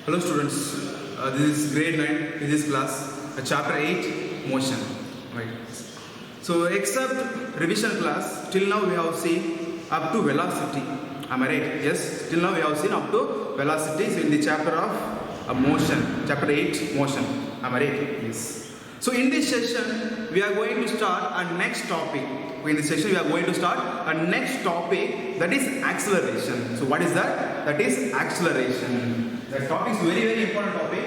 Hello students, this is grade 9 physics class, chapter 8 motion. Right. So except revision class, till now we have seen up to velocity. Am I right? Yes, till now we have seen up to velocity. So in the chapter of motion, chapter 8 motion. Am I right? Yes. So in this session we are going to start a next topic. In this session we are going to start a next topic, that is acceleration. So what is that? That is acceleration. That topic is very important topic.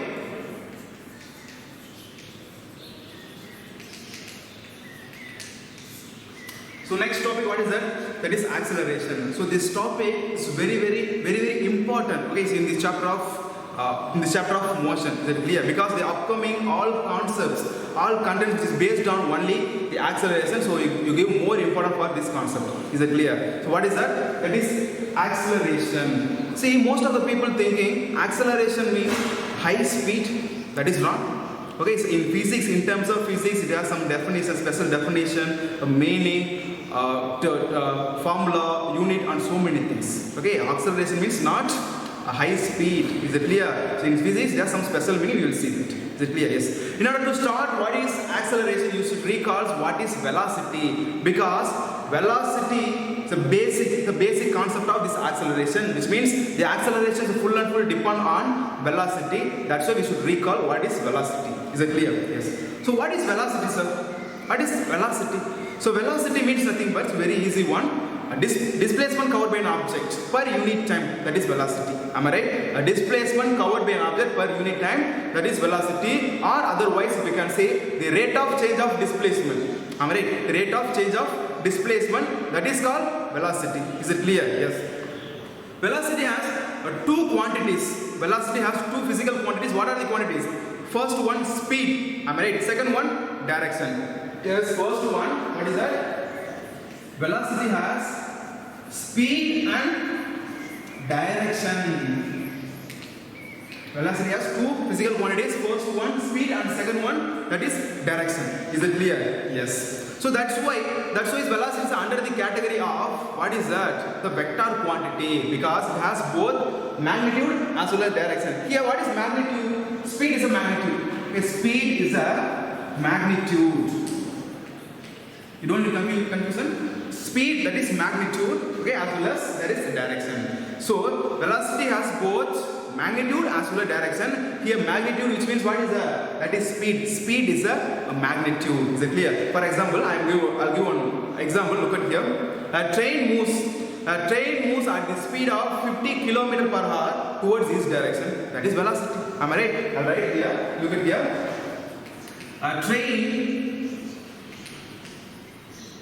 So next topic, what is that? That is acceleration. So this topic is very important. Okay, so in this chapter of motion, is it clear? Because the upcoming all concepts, all content is based on only the acceleration. So you give more important for this concept. Is it clear? So what is that? That is acceleration. See, most of the people thinking acceleration means high speed. That is wrong. Okay, so in physics, in terms of physics, there are some definition, special definition, a meaning, formula, unit, and so many things. Okay, acceleration means not a high speed. Is it clear? So in physics, there are some special meaning. You will see that. Is it clear? Yes. In order to start, what is acceleration? You should recall what is velocity, because velocity is the basic concept of this acceleration, which means the acceleration is full and full depend on velocity. That's why we should recall what is velocity. Is it clear? Yes. So what is velocity, sir? What is velocity? So velocity means nothing but very easy one. A displacement covered by an object per unit time, that is velocity. Am I right? A displacement covered by an object per unit time, that is velocity, or otherwise we can say the rate of change of displacement. Am I right? The rate of change of displacement, that is called velocity. Is it clear? Yes. Velocity has two quantities. Velocity has two physical quantities. What are the quantities? First one, speed. Am I right? Second one, direction. Yes, first one, what is that? Velocity has speed and direction. Velocity has two physical quantities. First one, speed, and second one, that is direction. Is it clear? Yes. So that's why velocity is under the category of, what is that? The vector quantity, because it has both magnitude as well as direction. Here, what is magnitude? Speed is a magnitude. Okay, speed is a magnitude. You don't need confusion. Speed, that is magnitude, okay, as well as that is direction. So velocity has both magnitude as well as direction. Here magnitude, which means what is that is speed. Speed is a magnitude. Is it clear? For example, I'll give one example. Look at here. A train moves at the speed of 50 km per hour towards this direction. That is velocity. Am I right? Alright, here. Look at here.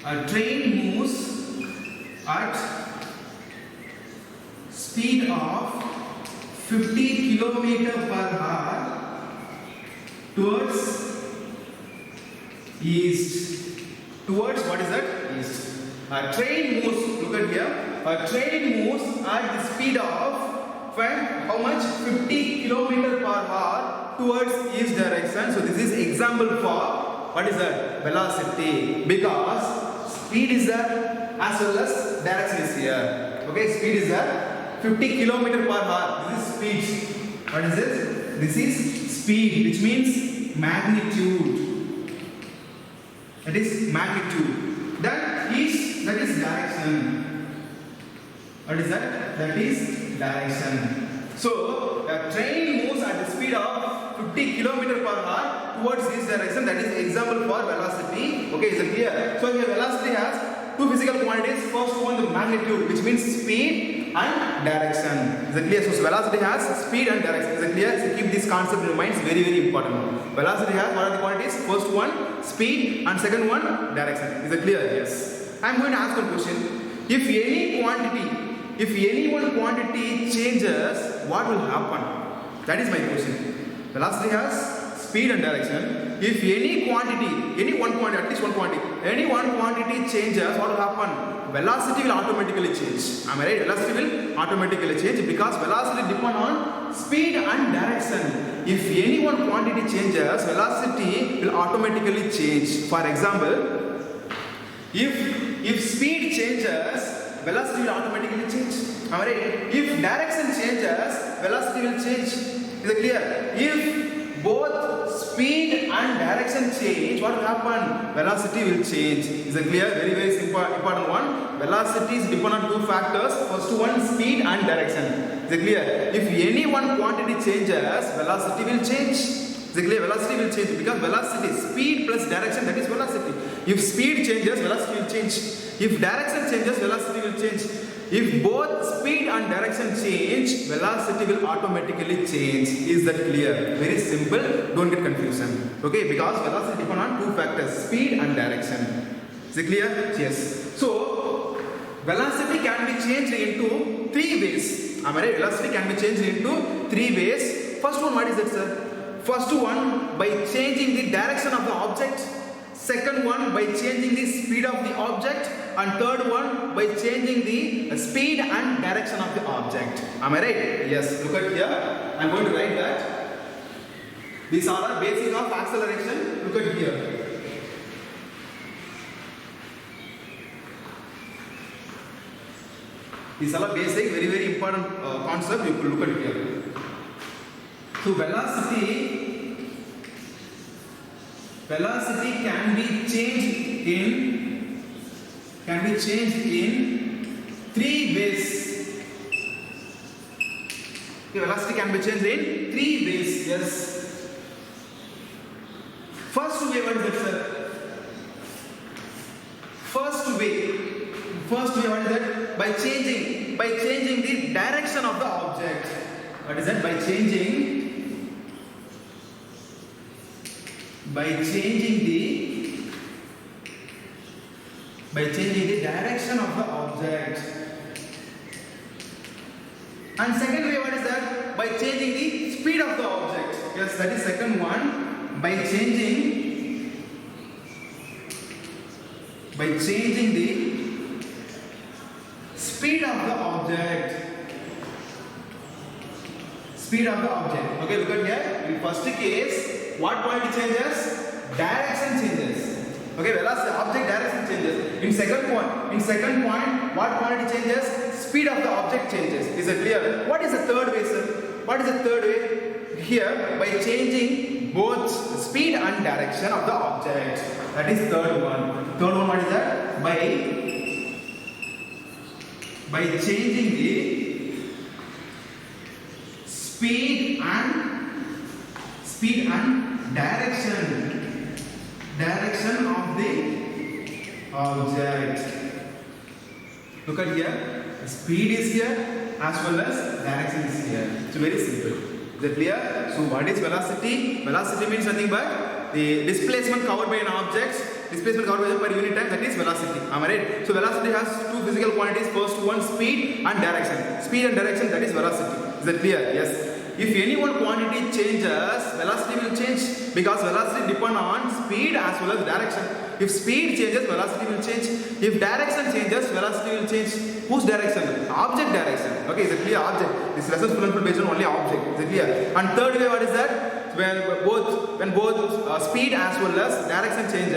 A train moves at speed of 50 km per hour towards east. Towards, what is that? East. A train moves, look at here, a train moves at the speed of how much? 50 km per hour towards east direction. So this is example for, what is that? Velocity. Because speed is there as well as direction is here. Okay, speed is there. 50 km per hour. This is speed. What is this? This is speed, which means magnitude. That is magnitude. That is direction. What is that? That is direction. So a train moves at the speed of 50 km per hour towards this direction. That is example for velocity. Okay, is it clear? So here velocity has two physical quantities. First one, the magnitude, which means speed and direction. Is it clear? So velocity has speed and direction. Is it clear? So keep this concept in mind. It's very important. Velocity has what are the quantities? First one, speed, and second one, direction. Is it clear? Yes. I am going to ask a question. If any one quantity changes, what will happen? That is my question. Velocity has speed and direction. If any one quantity changes, what will happen? Velocity will automatically change. Am I right? Velocity will automatically change because velocity depends on speed and direction. If any one quantity changes, velocity will automatically change. For example, if speed changes, velocity will automatically change. Am I right? If direction changes, velocity will change. Is it clear? If both speed and direction change, what will happen? Velocity will change. Is it clear? Very, very simple, important one. Velocity is depend on two factors. First one, speed and direction. Is it clear? If any one quantity changes, velocity will change. Is it clear? Velocity will change because velocity, speed plus direction, that is velocity. If speed changes, velocity will change. If direction changes, velocity will change. If both speed and direction change, velocity will automatically change. Is that clear? Very simple. Don't get confusion. Okay, because velocity depends on two factors, speed and direction. Is it clear? Yes. So, velocity can be changed into three ways. Am I right? Velocity can be changed into three ways. First one, what is it, sir? First one, by changing the direction of the object. Second one, by changing the speed of the object. And third one, by changing the speed and direction of the object. Am I right? Yes. Look at here. I am going to write that. These are the basics of acceleration. Look at here. These are the basic, very, very important concept. You could look at here. So velocity can be changed in three ways. Okay, velocity can be changed in three ways. Yes. First way, what is it, sir? First way, what is that? By changing the direction of the object. What is that? By changing the direction of the object. And second way, what is that? By changing the speed of the object. Yes, that is second one. By changing the speed of the object. Okay, look at here. In first case, what quantity changes? Direction changes. Okay, velocity, object direction changes. In second point, what quantity changes? Speed of the object changes. Is it clear? What is the third way, sir? What is the third way? Here, by changing both speed and direction of the object. That is third one. Third one, what is that? By changing the speed and direction of the object. Look at here. Speed is here as well as direction is here. It's very simple. Is it clear? So what is velocity? Velocity means nothing but the displacement covered by an object. Displacement covered by per unit time, that is velocity. Am I right? So velocity has two physical quantities. First one, speed and direction. Speed and direction, that is velocity. Is that clear? Yes. If any one quantity changes, velocity will change because velocity depends on speed as well as direction. If speed changes, velocity will change. If direction changes, velocity will change. Whose direction? Object direction. Okay, is it clear? Object. This lesson is full and full based on only object. Is it clear? And third way, what is that? When both speed as well as direction change,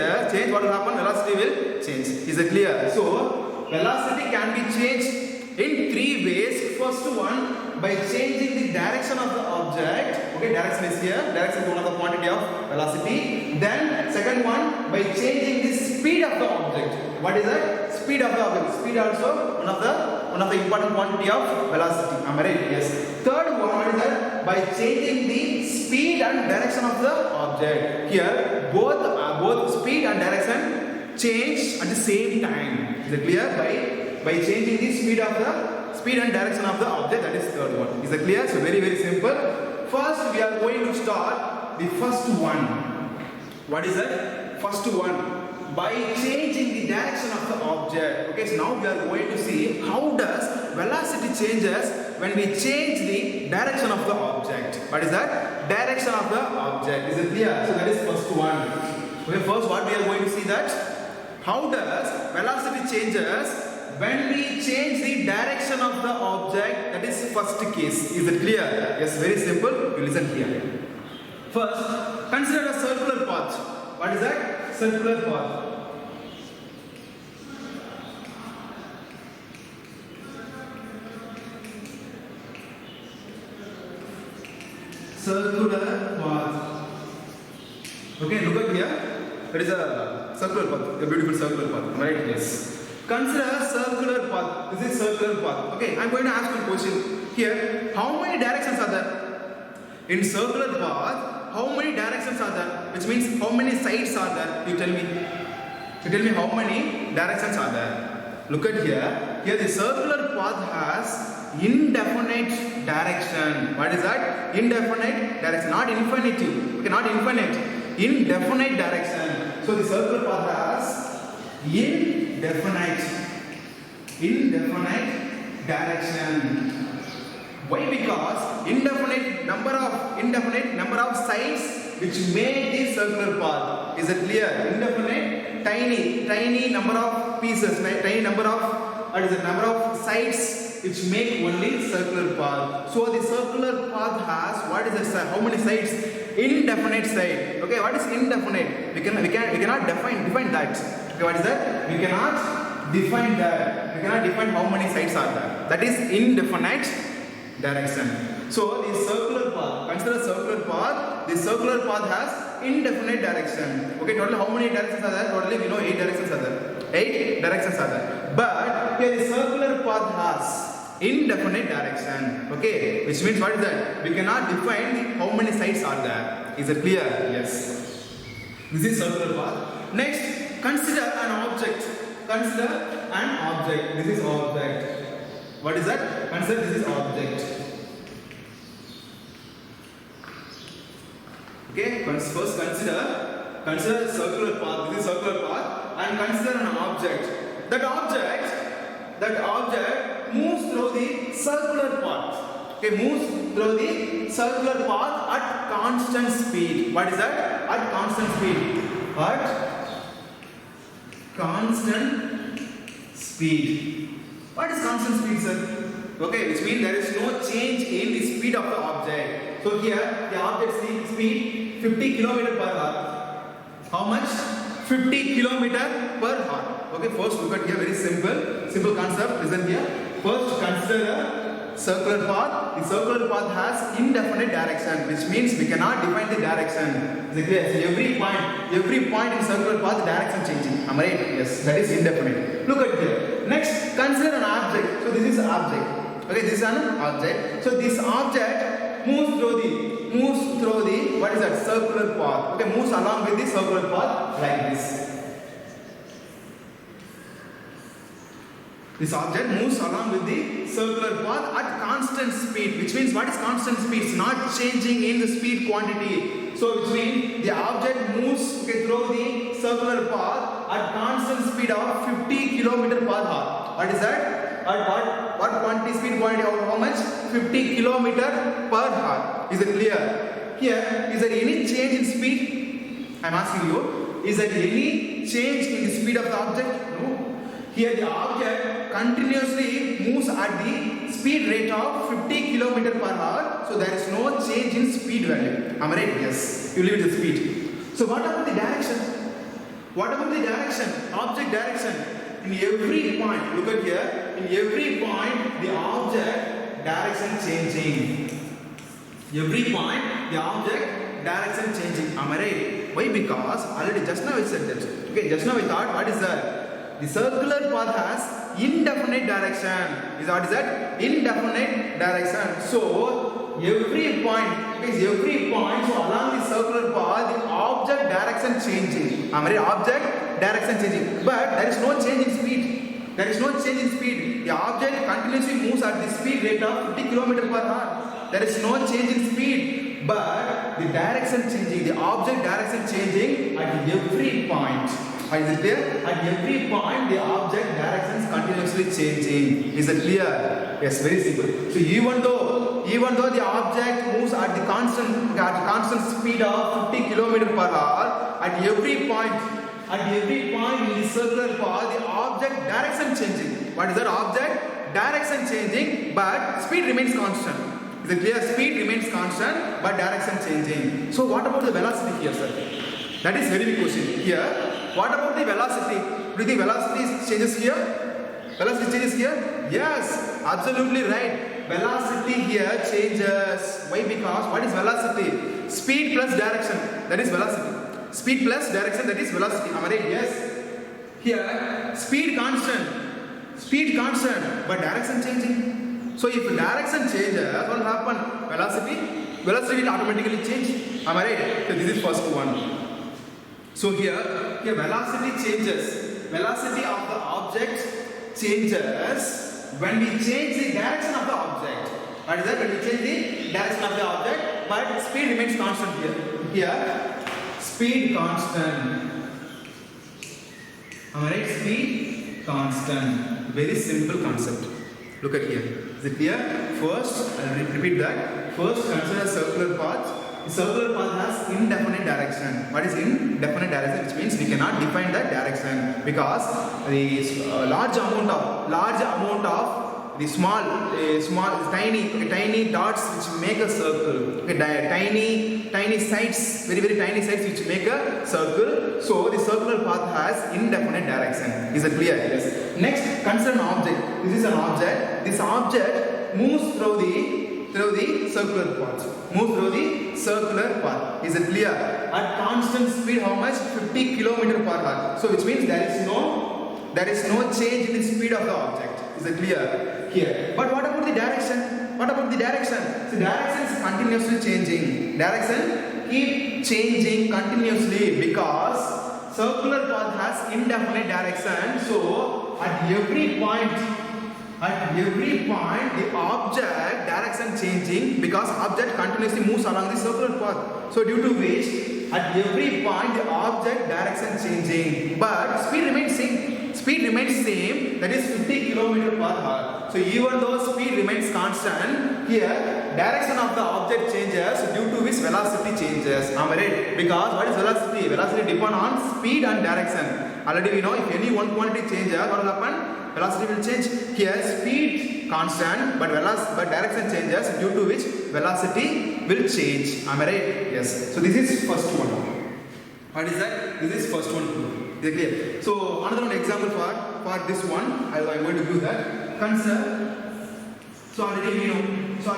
what will happen? Velocity will change. Is it clear? So velocity can be changed in three ways. First one, by changing the direction of the object. Okay, direction is here. Direction is one of the quantity of velocity. Then second one, by changing the speed of the object. What is that? Speed of the object. Speed also one of the important quantity of velocity. Am I right? Yes. Third one, what is that? By changing the speed and direction of the object. Here, both speed and direction change at the same time. Is it clear? By changing the speed and direction of the object, that is third one. Is it clear? So very, very simple. First, we are going to start the first one. What is that? First one. By changing the direction of the object. Okay, so now we are going to see how does velocity changes when we change the direction of the object. What is that? Direction of the object. Is it clear? So that is first one. Okay, first what we are going to see that how does velocity changes when we change the direction of the object. That is first case. Is it clear? Yes, very simple. You listen here. First, consider a circular path. What is that? Circular path. circular path. Okay, look at here. There is a circular path, a beautiful circular path. Am I right? Yes. Consider circular path. This is circular path. Okay, I am going to ask you a question here. How many directions are there? In circular path, how many directions are there? Which means how many sides are there? You tell me. You tell me how many directions are there. Look at here. Here the circular path has indefinite direction. What is that? Indefinite direction. Not infinitive. Okay, not infinite. Indefinite direction. So the circular path has indefinite direction. Why? Because indefinite number of sides which make the circular path. Is it clear? Indefinite, tiny number of pieces, tiny number of sides which make only circular path. So the circular path has what is the how many sides? Indefinite side. Okay, what is indefinite? We cannot define that. Okay, what is that? We cannot define that. We cannot define how many sides are there. That is indefinite direction. So the circular path, consider circular path. The circular path has indefinite direction. Okay, total how many directions are there? Totally we know 8 directions are there. 8 directions are there. But here the circular path has indefinite direction. Okay, which means what is that? We cannot define how many sides are there. Is it clear? Yes. This is circular path. Next, consider an object. Consider an object. This is object. What is that? Consider this is object. Okay, first consider circular path. This is circular path, and consider an object. That object moves through the circular path. Okay, moves through the circular path at constant speed. What is that? At constant speed. At constant speed. What is constant speed, sir? Okay, which means there is no change in the speed of the object. So here the object speed 50 km per hour. How much? 50 km per hour. Okay, first look at here, very simple concept. Listen here. First consider a circular path. The circular path has indefinite direction, which means we cannot define the direction. Is it clear? So every point in circular path, the direction changing. Am I right? Yes, that is indefinite. Look at here. Next, consider an object. So this is an object. Okay, this is an object. So this object moves through the what is that? Circular path. Okay, moves along with the circular path like this. This object moves along with the circular path at constant speed, which means what is constant speed? It's not changing in the speed quantity. So which means the object moves through the circular path at constant speed of 50 km per hour. What is that? At what quantity, speed quantity of how much? 50 km per hour. Is it clear? Here, is there any change in speed? I am asking you, is there any change in the speed of the object? No. Here the object continuously moves at the speed rate of 50 km per hour. So there is no change in speed value. Am I right? Yes. You leave the speed. So what about the direction? What about the direction? Object direction. In every point, look at here. In every point, the object direction changing. Every point, the object direction changing. Am I right? Why? Because already just now I said that. Okay, just now I thought, what is that? The circular path has indefinite direction. What is that? Indefinite direction. So every point, so along the circular path, the object direction changing. Object direction changing. But there is no change in speed. There is no change in speed. The object continuously moves at the speed rate of 50 km per hour. There is no change in speed. But the direction changing, the object direction changing at every point. Is it clear? At every point, the object direction is continuously changing. Is it clear? Yes, very simple. So even though the object moves at the constant speed of 50 km per hour, at every point in the circular path, the object direction changing. What is that? Object direction changing, but speed remains constant. Is it clear? Speed remains constant, but direction changing. So what about the velocity here, sir? That is very big question here. What about the velocity? Do you think velocity changes here? Velocity changes here? Yes, absolutely right. velocity here changes. Why? Because what is velocity? Speed plus direction, that is velocity. Speed plus direction, that is velocity. Am I right? Yes. Here, speed constant, but direction changing. So if direction changes, what will happen? Velocity will automatically change. Am I right? So this is first one. So here velocity changes. Velocity of the object changes when we change the direction of the object. What is that? When we change the direction of the object, but speed remains constant here. Here, speed constant. Am I right? Speed constant. Very simple concept. Look at here. Is it clear? First, I will repeat that. First, consider a circular path. The circular path has indefinite direction. What is indefinite direction? Which means we cannot define that direction because the large amount of the small tiny dots which make a circle. Okay, tiny sides, very tiny sides which make a circle. So the circular path has indefinite direction. Is it clear? Yes. Next, consider an object. This is an object. This object moves through the circular path. Move through the circular path. Is it clear? At constant speed, how much? 50 km per hour. So which means there is no change in the speed of the object. Is it clear? Here. But what about the direction? What about the direction? So direction is continuously changing. Direction keep changing continuously because circular path has indefinite direction. So at every point the object direction changing because object continuously moves along the circular path. So due to which at every point the object direction changing, but speed remains same, that is 50 km per hour. So even though speed remains constant, here direction of the object changes due to which velocity changes. Am I right? Because what is velocity? Velocity depends on speed and direction. Already we know if any one quantity changes, what will happen? Velocity will change. Here speed constant, but direction changes due to which velocity will change. Am I right? Yes. So this is first one. What is that? This is first one. Is it clear? So another one example for this one, I am going to give that. Consider. So already we know. So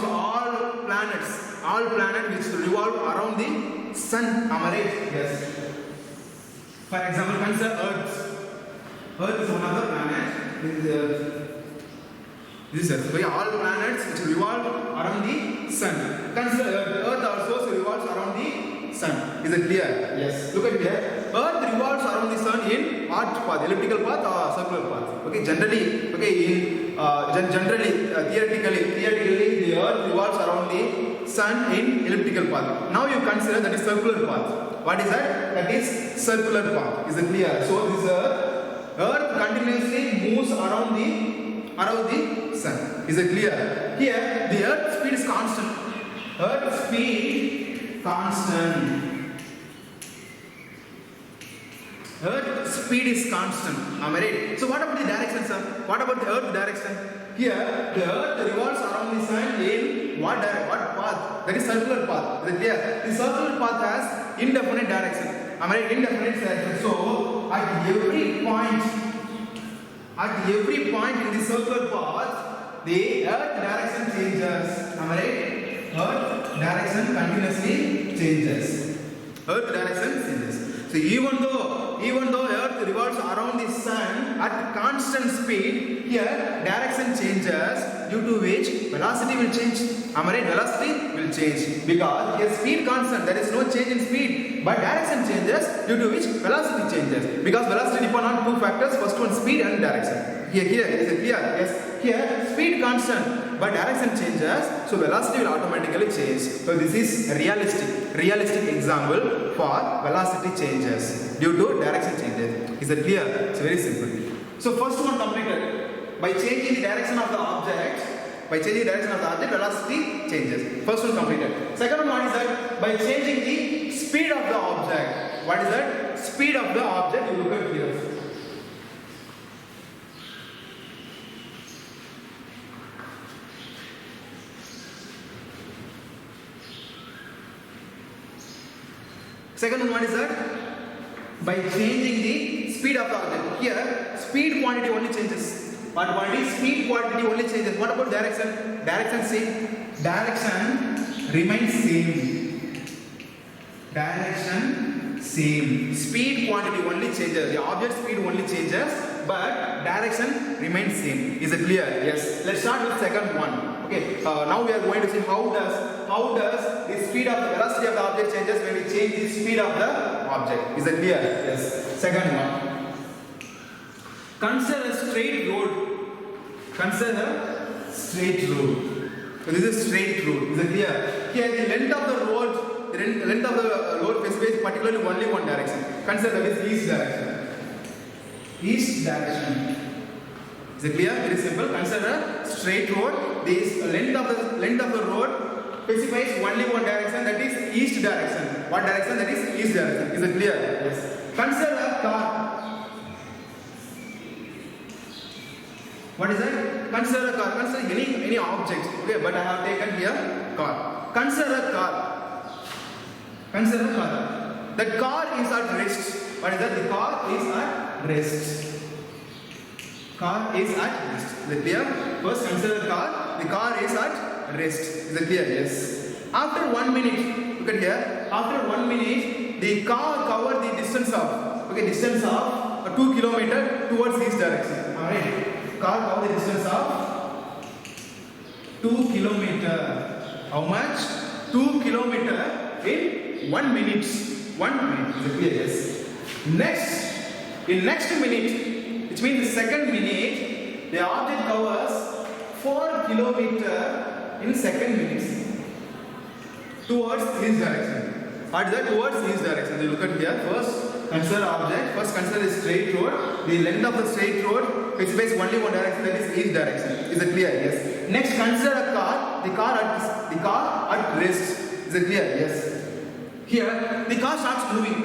all planets which revolve around the sun. Am I right? Yes. For example, consider Earth. Earth is one of the planets. This is Earth. So all planets which revolve around the sun. Consider Earth also revolves around the sun. Is it clear? Yes. Look at here. Earth revolves around the sun in what path? Elliptical path or circular path? Okay. Generally, theoretically, the Earth revolves around the sun in elliptical path. Now you consider that is circular path. What is that? That is circular path. Is it clear? So this Earth continuously moves around the sun. Is it clear? Here the Earth speed is constant. Earth speed constant. Earth speed is constant. Am I right? So what about the direction, sir? What about the Earth direction? Here the Earth revolves around the sun in what path? That is circular path. Is it clear? The circular path has indefinite direction. Am I right? Indefinite direction. So at every point in the circular path, the Earth direction changes. Am I right? Earth direction continuously changes. Earth direction changes. So even though Earth revolves around the sun at constant speed, here direction changes due to which velocity will change. Am I right? Velocity will change because here speed constant. There is no change in speed, but direction changes due to which velocity changes because velocity depends on two factors. First one, speed and direction. Here is it clear? Yes. Here speed constant, but direction changes, so velocity will automatically change. So this is a realistic example for velocity changes due to direction changes. Is it clear? It's very simple. So first one completed. By changing the direction of the object, velocity changes. First one completed. Second one is that by changing the speed of the object. What is that? Speed of the object. You look at here. Second one is that by changing the speed of the object. Here speed quantity only changes. But only speed quantity only changes. What about direction? Direction same. Direction remains same. Direction same. Speed quantity only changes. The object speed only changes, but direction remains same. Is it clear? Yes. Let's start with second one. Okay. Now we are going to see how does the speed of the velocity of the object changes when we change the speed of the object. Is it clear? Yes. Second one. Consider a straight road. Consider a straight road. So this is straight road. Is it clear? Here the length of the road, the length of the road specifies particularly only one direction. Consider that is east direction. East direction. Is it clear? Very simple. Consider a straight road. This length of the road specifies only one direction, that is east direction. What direction? That is east direction. Is it clear? Yes. Consider a car. What is that? Consider a car. Consider any object. Okay, but I have taken here car. Consider a car. Consider a car. The car is at rest. What is that? The car is at rest. Car is at rest. Is it clear? First consider the car. The car is at rest. Is it clear? Yes. After 1 minute, look at here. After 1 minute, the car covered the distance of 2 kilometers towards this direction. Alright. Car covered the distance of 2 kilometers. How much? 2 kilometers in 1 minute. 1 minute. Is it clear? Yes. In next minute, which means the second minute, the object covers 4 kilometers in second minutes towards this direction. What is that? Towards this direction. You look at here. First consider object. First consider the straight road. The length of the straight road specifies only one direction, that is east direction. Is it clear? Yes. Next consider a car. The car at rest. Is it clear? Yes. Here the car starts moving.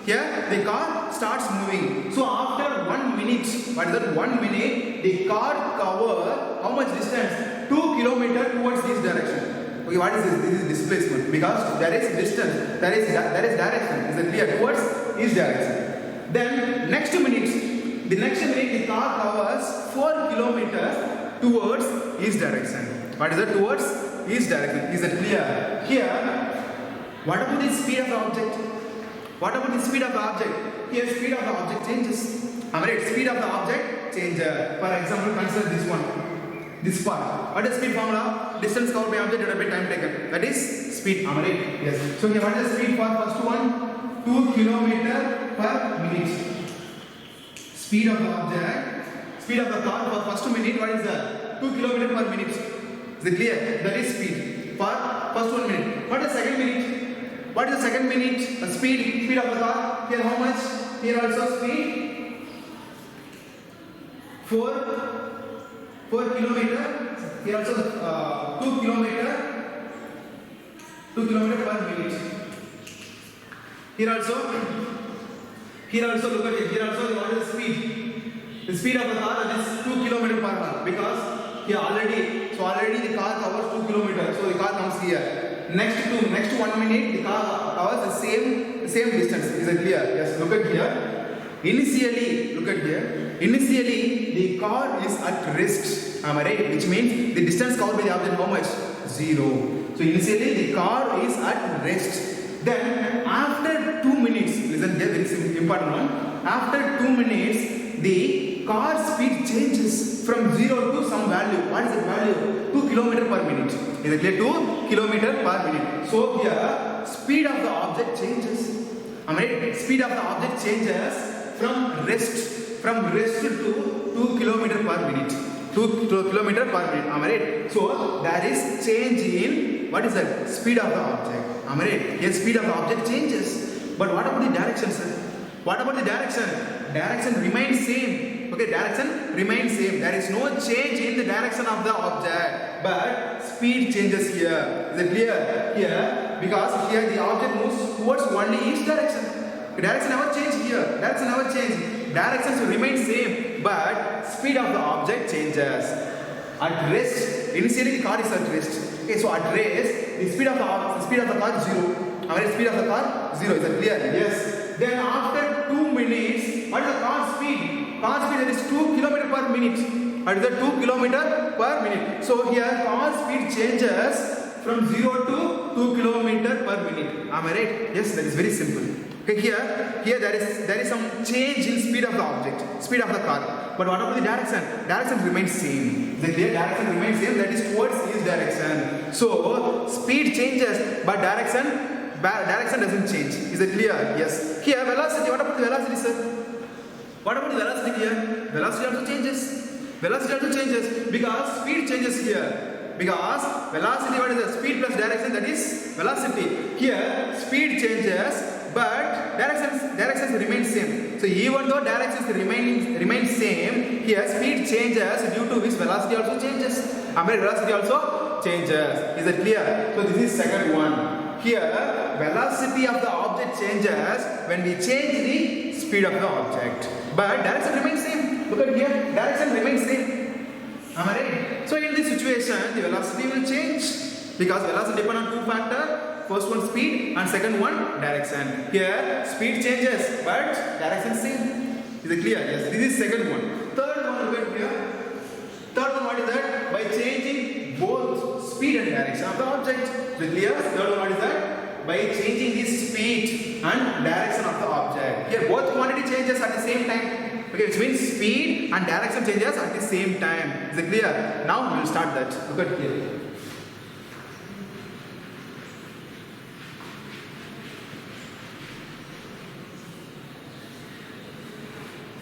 Here the car starts moving. So after 1 minute, what is that? 1 minute, the car cover how much distance? 2 kilometers towards this direction. Okay, what is this? This is displacement, because there is distance, there is direction. Is it clear? Towards this direction. Then next minute, the car covers 4 kilometers towards this direction. What is that? Towards this direction. Is it clear? Here, what about the speed of the object? What about the speed of the object? Here, speed of the object changes. Alright, speed of the object changes. For example, consider this one. This part. What is speed formula? Distance covered by object divided by time taken. That is speed. Alright. Yes. So here, what is the speed for first one? 2 kilometers per minute. Speed of the object. Speed of the car for first minute. What is that? 2 kilometers per minute. Is it clear? That is speed for first 1 minute. What is second minute? What is the second minute? Speed of the car. Here how much? Here also speed 4 kilometers. Here also 2 kilometers per minute. Here also look at it. Here also what is the speed? The speed of the car, that is 2 kilometers per hour, because here already the car covers 2 kilometers. So the car comes here. Next 1 minute, the car covers the same distance. Is it clear? Yes. Look at here. Initially, the car is at rest. Am I right? Which means the distance covered by the object how much? 0. So initially the car is at rest. Then after 2 minutes, listen here, very important one. After 2 minutes, the car speed changes from 0 to some value. What is the value? 2 kilometers per minute. Is it clear? 2 kilometers per minute. So here, speed of the object changes. Am I right? Speed of the object changes from rest to 2 kilometers per minute. 2 kilometers per minute. Am I right? So there is change in what is that? Speed of the object. Am I right? Yes, speed of the object changes. But what about the direction, sir? What about the direction? Direction remains same. Okay, direction remains same. There is no change in the direction of the object, but speed changes here. Is it clear? Here, because here the object moves towards only each direction. The direction never change here. Direction never change. Directions will remain same, but speed of the object changes. At rest, initially the car is at rest. Okay, so at rest, the speed of the car is 0. Our speed of the car 0. Is that clear? Yes. Then after 2 minutes, what is the car speed? Car speed, that is 2 kilometers per minute. What is that? 2 kilometer per minute. So here car speed changes from 0 to 2 kilometer per minute. Am I right? Yes, that is very simple. Okay, here there is some change in speed of the object, speed of the car. But what about the direction? Direction remains same. The clear direction remains same. That is towards east direction. So speed changes, but direction doesn't change. Is it clear? Yes. Here velocity. What about the velocity, sir? What about the velocity here? Velocity also changes. Velocity also changes because speed changes here. Because velocity, what is the speed plus direction? That is velocity. Here speed changes, but directions remain same. So even though directions remain same, here speed changes due to which velocity also changes. Velocity also changes. Is it clear? So this is second one. Here velocity of the object changes when we change the speed of the object, but direction remains same. Look at here, direction remains same. Am I right? So in this situation, the velocity will change because velocity depends on two factors. First one speed and second one direction. Here speed changes but direction same. Is it clear? Yes. This is second one. Third one, look at here. Third one, what is that? By changing both speed and direction of the object. Is it clear? Third one, what is that? By changing the speed and direction of the object. Here both quantity changes at the same time. Okay, which means speed and direction changes at the same time. Is it clear? Now we will start that. Look at here.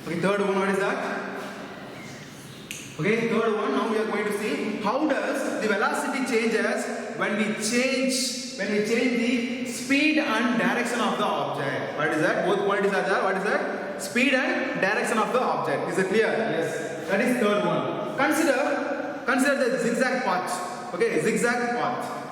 Okay, third one, what is that? Okay, third one, now we are going to see how does the velocity changes when we change the speed and direction of the object. What is that? Both quantities are there. What is that? Speed and direction of the object. Is it clear? Yes. That is third one. Consider the zigzag path. Okay, zigzag path.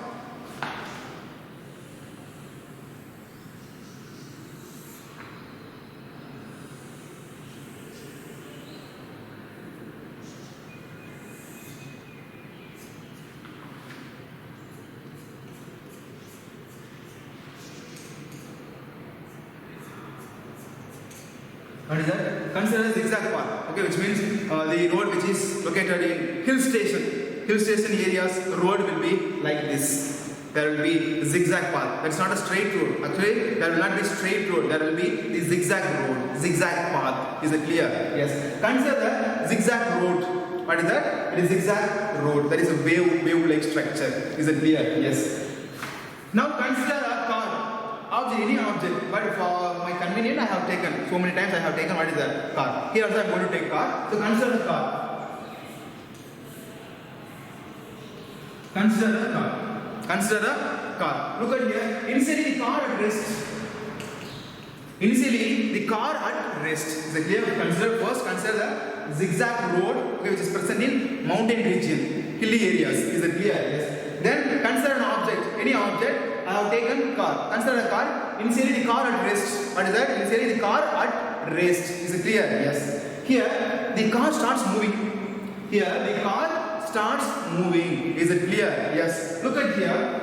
What is that? Consider the zigzag path. Okay, which means the road which is located in hill station areas, road will be like this. There will be zigzag path. That's not a straight road. Actually, there will not be straight road. There will be the zigzag road, zigzag path. Is it clear? Yes. Consider the zigzag road. What is that? It is zigzag road. That is a wave-like structure. Is it clear? Yes. Now consider a car. Any object, but for my convenience I have taken, so many times I have taken what is the car. Here also I am going to take car. So consider the car. Consider the car. Consider the car. Look at here. Initially the car at rest. Initially the car at rest. Is it clear? Consider the zigzag road, okay, which is present in mountain region, hilly areas. Is it clear? Yes. Then consider an object. Any object. I have taken car. Consider a car. Initially the car at rest. What is that? Initially the car at rest. Is it clear? Yes. Here the car starts moving. Here the car starts moving. Is it clear? Yes. Look at here.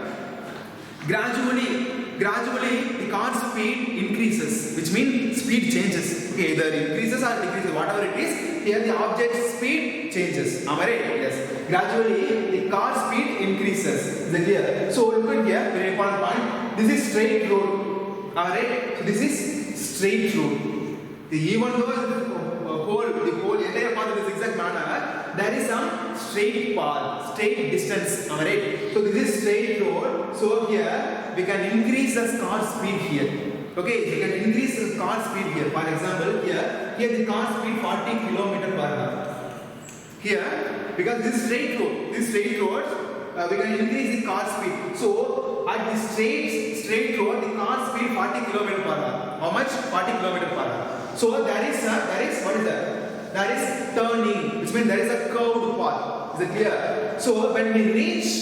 Gradually the car speed increases, which means speed changes. Okay, either increases or decreases, whatever it is. Here the object speed changes. Am I right? Yes. Gradually the car speed increases. Is it clear? So look at here, very important point. This is straight road. Am I right? So this is straight road. Even though the whole entire part of the zigzag manner, there is some straight path, straight distance. Am I right? So this is straight road. So here we can increase the car speed here. Okay, we can increase the car speed here. For example, here the car speed 40 km per hour. Here, because this straight road, we can increase the car speed. So at this straight road, the car speed 40 km per hour. How much? 40 km per hour. So there is what is that? There is turning, which means there is a curved path. Is it clear? So when we reach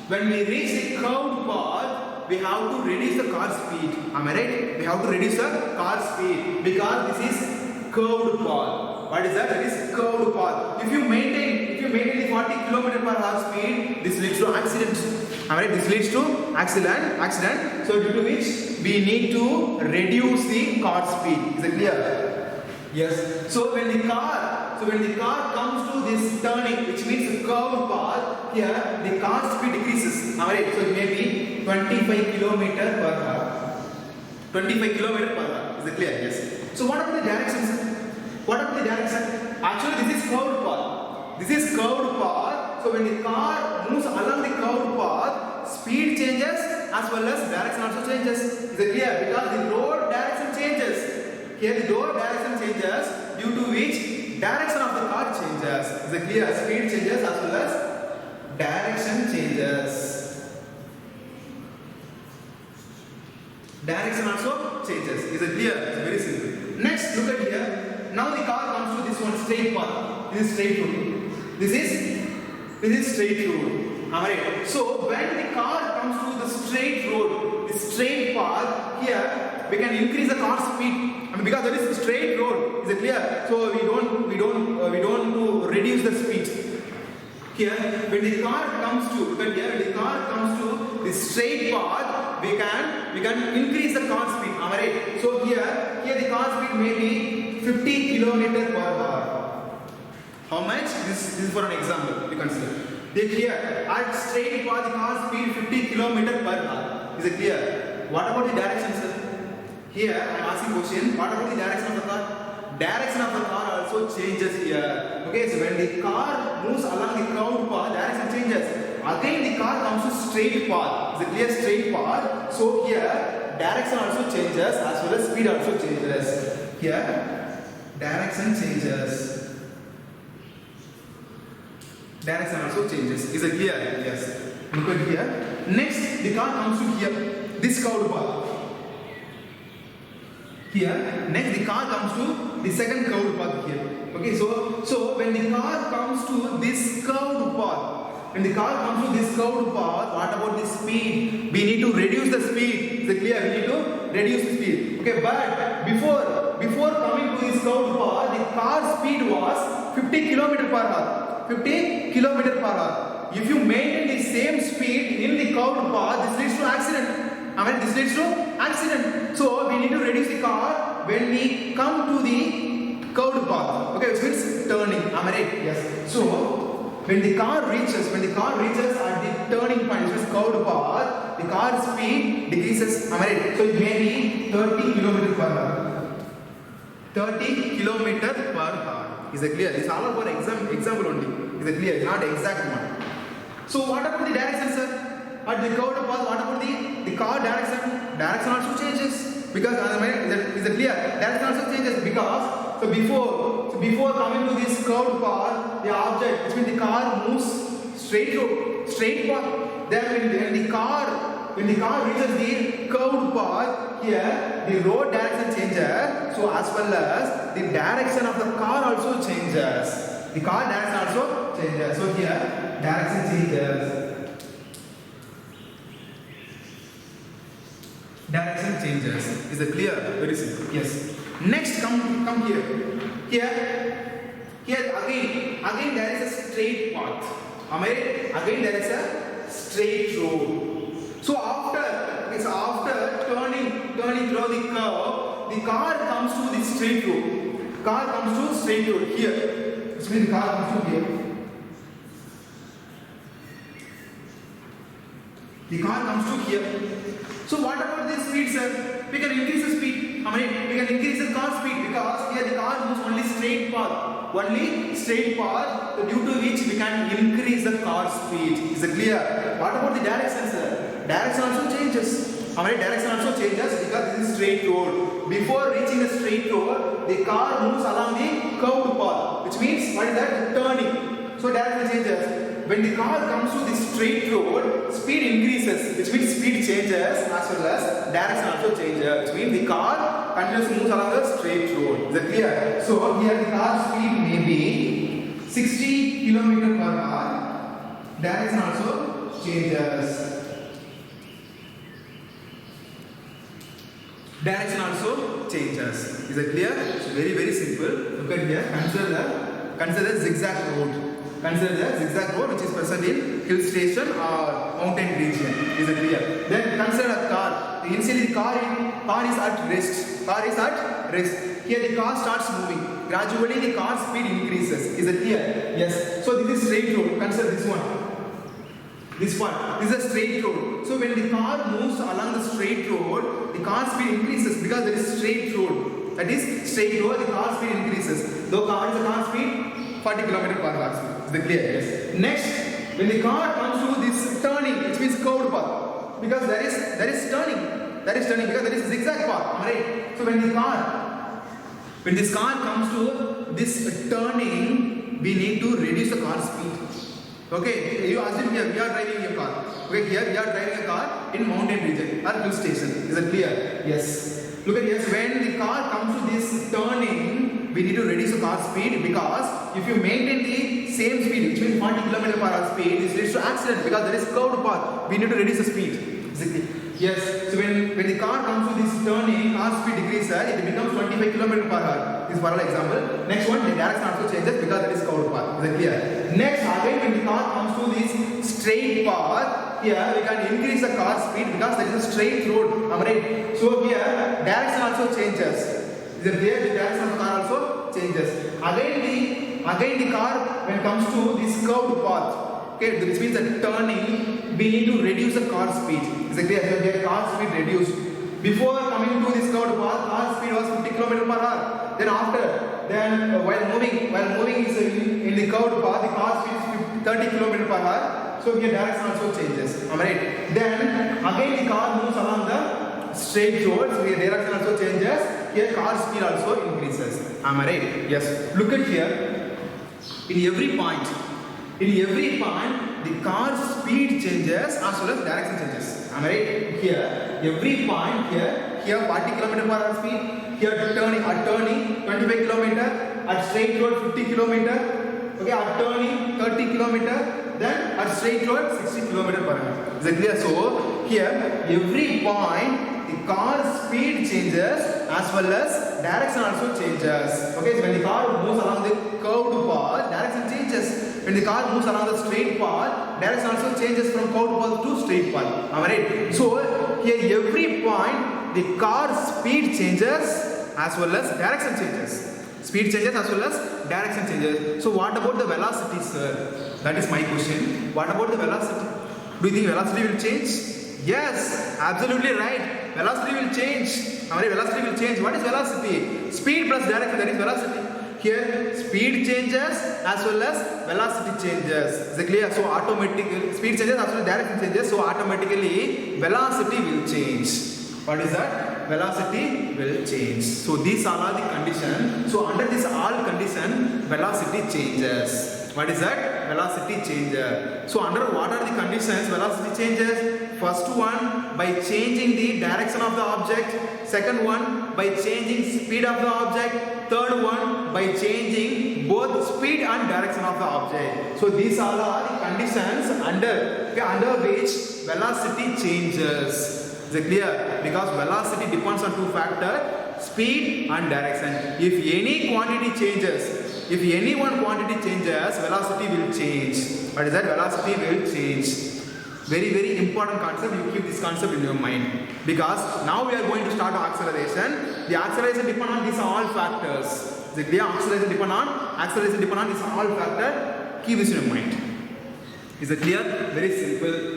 the curved path, we have to reduce the car speed. Am I right? We have to reduce the car speed because this is curved path. What is that? That is curved path. If you maintain the 40 km per hour speed, this leads to accident. Am I right? This leads to accident. So due to which we need to reduce the car speed. Is it clear? Yes. So when the car So when the car comes to this turning, which means a curved path, here the car speed decreases. Alright, so it may be 25 kilometer per hour. 25 kilometer per hour. Is it clear? Yes. So what are the directions? What are the directions? Actually, this is curved path. This is curved path. So when the car moves along the curved path, speed changes as well as direction also changes. Is it clear? Because the road direction changes. Here the road direction changes, due to which direction of the car changes. Is it clear? Speed changes as well as direction changes. Direction also changes. Is it clear? It's very simple. Next, look at here. Now the car comes to this one straight path. This is straight road. This is straight road. Alright. So when the car comes to the straight road, the straight path, here we can increase the car speed. I mean, because there is a straight road. Is it clear? So we don't to reduce the speed. Here, when the car comes to, when the car comes to the straight path, we can increase the car speed. Alright. So here the car speed may be 50 kilometer per hour. How much? This is for an example. You consider. Here at straight path, the car speed 50 kilometer per hour. Is it clear? What about the direction, sir? Here I am asking question. What about the direction of the car? Direction of the car also changes here. Okay, so when the car moves along the curved path, direction changes. Again the car comes to straight path. Is it clear? Straight path. So here direction also changes as well as speed also changes. Here direction changes. Direction also changes. Is it clear? Yes. Look at here. Next, the car comes to here. This curved path. Here. Next, the car comes to the second curved path here. Okay. So when the car comes to this curved path, what about the speed? We need to reduce the speed. Is it clear? We need to reduce the speed. Okay. But before coming to this curved path, the car speed was 50 km per hour. 50 km per hour. If you maintain the same speed in the curved path, this leads to accident. I mean, this leads to accident. So we need to reduce the car when we come to the curved path. Okay, which means turning. Am I right? Yes. So when the car reaches at the turning point, which is curved path, the car speed decreases. Am I right? So it may be 30 km per hour. 30 km per hour. Is it clear? It's all about example only. Is it clear? It's not exact one. So what about the direction, sir? At the curved path, what about the car direction? Direction also changes. Because is it clear? Direction also changes because before coming to this curved path, the object, which means the car moves straight path. Then when the car reaches the curved path, here the road direction changes. So as well as the direction of the car also changes. The car direction also changes. So here direction changes. Direction changes. Is it clear? Very simple. Yes. Next, come here. Here again there is a straight path. Am I right? Again there is a straight road. So after turning through the curve, the car comes to the straight road. Car comes to straight road here. Which means the car comes to here. The car comes to here. So what about this speed, sir? We can increase the speed. I mean, we can increase the car speed because here the car moves only straight path. Only straight path, so due to which we can increase the car speed. Is it clear? What about the direction, sir? Direction also changes. I mean, direction also changes because this is straight road. Before reaching the straight road, the car moves along the curved path, which means what is that? Turning. So direction changes. When the car comes to the straight road, speed increases, which means speed changes as well as direction also changes, which means the car continuously moves along the straight road. Is that clear? So here the car speed may be 60 km per hour. Direction also changes. Direction also changes. Is that clear? It's very, very simple. Look at here. Consider the zigzag road. Consider the zigzag road which is present in hill station or mountain region. Is it clear? Then consider a car. Initially the car is at rest. Here the car starts moving. gradually the car speed increases. Is it clear? Yes. So this is straight road. Consider this one. This one. This is a straight road. So when the car moves along the straight road, the car speed increases because there is straight road. That is straight road, the car speed increases. Though car is a car speed 40 km per hour. Is it clear? Yes. Next, when the car comes to this turning, which means curved path, because there is turning. That is turning because there is zigzag path. Alright. So when this car comes to this turning, we need to reduce the car speed. Okay, you assume here we are driving a car. Okay, here we are driving a car in mountain region or hill station. Is it clear? Yes. Look at yes. When the car comes to this turning, we need to reduce the car speed because if you maintain the same speed, which means 40 km per hour speed, this leads to accident because there is curved path. We need to reduce the speed. Is it clear? Yes. So when the car comes to this turning, car speed decreases. It becomes 25 km per hour. This is for example. Next one, the direction also changes because there is curved path. Is it clear? Next, again when the car comes to this straight path, here we can increase the car speed because there is a straight road. Alright. So here direction also changes. Is it clear? The direction of the car also changes. Again the car when it comes to this curved path. Okay, which means that turning, we need to reduce the car speed. Is it clear? So here car speed reduced. Before coming to this curved path, car speed was 50 km per hour. Then while moving is in the curved path, the car speed is 30 km per hour. So here direction also changes. Alright. Then again the car moves along the straight road. So here direction also changes. Here car speed also increases. Am I right? Yes. Look at here. In every point, the car speed changes as well as direction changes. Am I right? Here, every point here 40 km per hour speed. Here turning 25 km. At straight road 50 km. Okay, at turning 30 km. Then at straight road 60 km per hour. Is it clear? So here every point the car speed changes as well as direction also changes. Okay, so when the car moves along the curved path, direction changes. When the car moves along the straight path, direction also changes from curved path to straight path. Am I right? So here every point the car speed changes as well as direction changes. Speed changes as well as direction changes. So what about the velocity, sir? That is my question. What about the velocity? Do you think velocity will change? Yes, absolutely right. Velocity will change. Alright, velocity will change. What is velocity? Speed plus direction, that is velocity. Here, speed changes as well as velocity changes. Is it clear? So automatically, speed changes as well as direction changes. So automatically, velocity will change. What is that? Velocity will change. So these are the conditions. So under this all condition, velocity changes. What is that? Velocity changes. So under what are the conditions velocity changes? First one, by changing the direction of the object. Second one, by changing speed of the object. Third one, by changing both speed and direction of the object. So these all are the conditions under which velocity changes. Is it clear? Because velocity depends on two factors, speed and direction. If any quantity changes, if any one quantity changes, velocity will change. What is that? Velocity will change. Very, very important concept. You keep this concept in your mind. Because now we are going to start acceleration. The acceleration depends on these all factors. Is it clear? Acceleration depends on these all factors. Keep this in your mind. Is it clear? Very simple.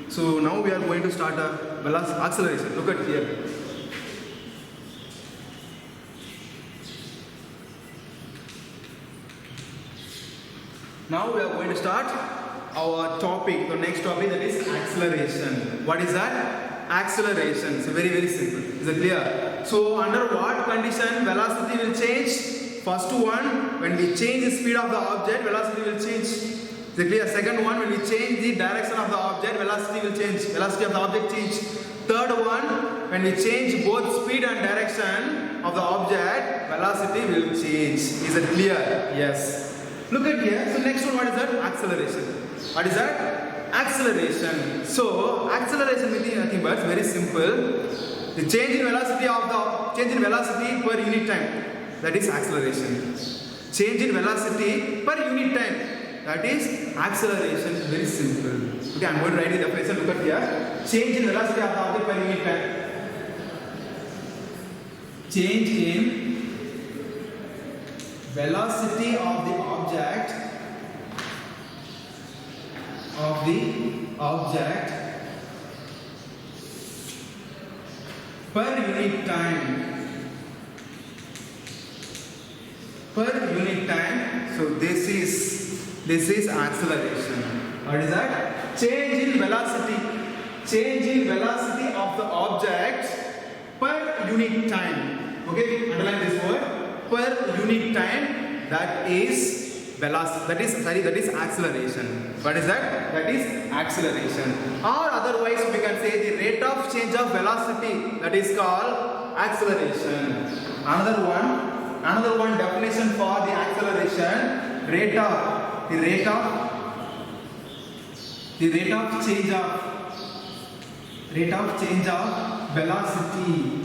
So now we are going to start a velocity acceleration. Look at here. Now we are going to start our topic, the next topic, that is acceleration. What is that? Acceleration. It's very, very simple. Is it clear? So under what condition velocity will change? First one, when we change the speed of the object, velocity will change. Is it clear? Second one, when we change the direction of the object, velocity will change. Velocity of the object change. Third one, when we change both speed and direction of the object, velocity will change. Is it clear? Yes. Look at here. So next one, what is that? Acceleration. What is that? Acceleration. So acceleration means nothing but very simple. The change in velocity per unit time. That is acceleration. Change in velocity per unit time. That is acceleration. Very simple. Okay, I'm going to write the definition. Look at here. Change in velocity of the object per unit time. Change in velocity of the object per unit time. So this is acceleration. What is that? Change in velocity of the object per unit time. Okay, underline this word. Per unit time, that is velocity. That is acceleration. What is that? That is acceleration. Or otherwise we can say the rate of change of velocity, that is called acceleration. Another one definition for the acceleration: the rate of change of velocity.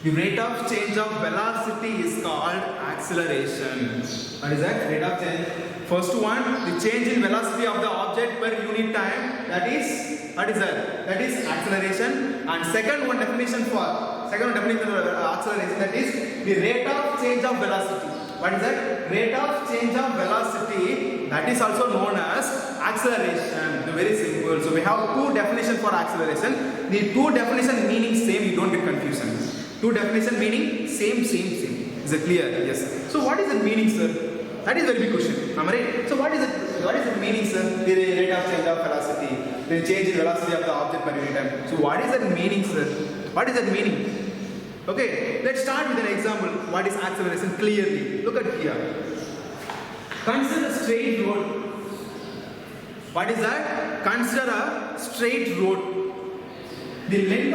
The rate of change of velocity is called acceleration. What is that? Rate of change. First one, the change in velocity of the object per unit time. That is, what is that? That is acceleration. And second one definition for acceleration, that is the rate of change of velocity. What is that? Rate of change of velocity. That is also known as acceleration. Very simple. So we have two definitions for acceleration. The two definition meaning same. You don't get confusion. Two definition meaning same. Is it clear? Yes. So what is the meaning, sir? That is a very big question. Am I right? So what is the meaning, sir? The rate of change of velocity. The change in velocity of the object per unit time. So what is that meaning, sir? What is that meaning? Okay, let's start with an example. What is acceleration clearly? Look at here. Consider a straight road. What is that? Consider a straight road. The length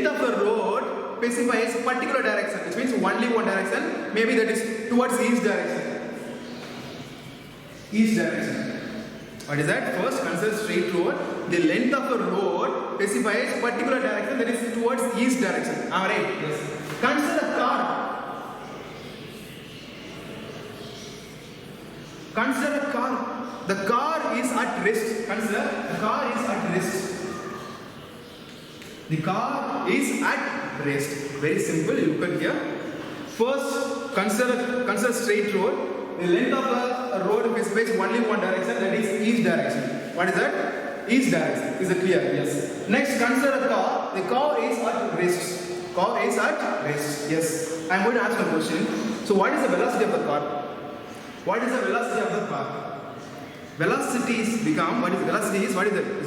of the road specifies a particular direction, which means only one direction. Maybe that is towards east direction. What is that? First, consider straight road. The length of the road specifies a particular direction, that is towards east direction. Am I right? Yes. Consider a car. The car is at rest. Consider the car is at rest. The car is at rest. Very simple. Look at here. First, consider straight road. The length of the road specifies only one direction, that is east direction. What is that? East direction. Is it clear? Yes. Next, consider a car. The car is at rest. Yes. I am going to ask a question. So, what is the velocity of the car? Velocity is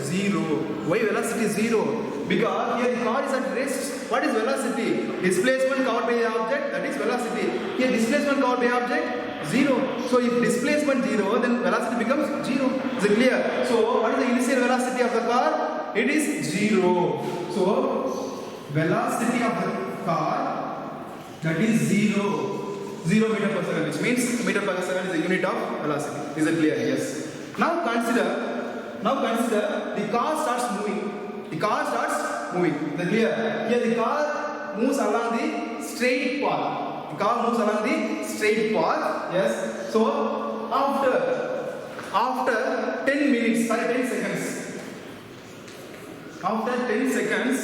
zero. Why velocity is zero? Because here the car is at rest. What is velocity? Displacement covered by the object, that is velocity. Here displacement covered by object, zero. So if displacement zero, then velocity becomes zero. Is it clear? So what is the initial velocity of the car? It is zero. So velocity of the car, that is zero. 0 meter per second, which means meter per second is the unit of velocity. Is it clear? Yes. Now consider the car starts moving. Is it clear? Here the car moves along the straight path. Yes. So after 10 seconds. After 10 seconds.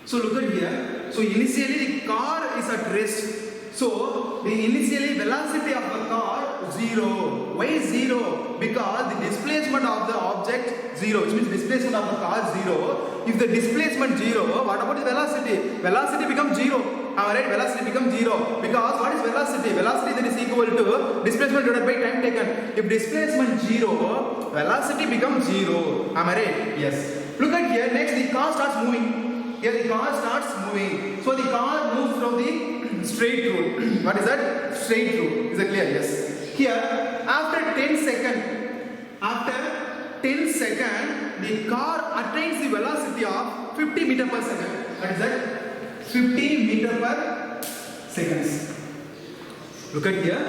So look at here. So initially the car is at rest. So the initially velocity of the car zero. Why zero? Because the displacement of the object zero, which means displacement of the car zero. If the displacement zero, what about the velocity? Velocity becomes zero. Alright, velocity becomes zero. Because what is velocity? Velocity that is equal to displacement divided by time taken. If displacement zero, velocity becomes zero. Am I right? Yes. Look at here. Next, the car starts moving. Here the car starts moving. So the car moves from the straight road. What is that? Straight road. Is it clear? Yes. Here, after 10 seconds, the car attains the velocity of 50 meter per second. What is that? 50 meter per seconds. Look at here.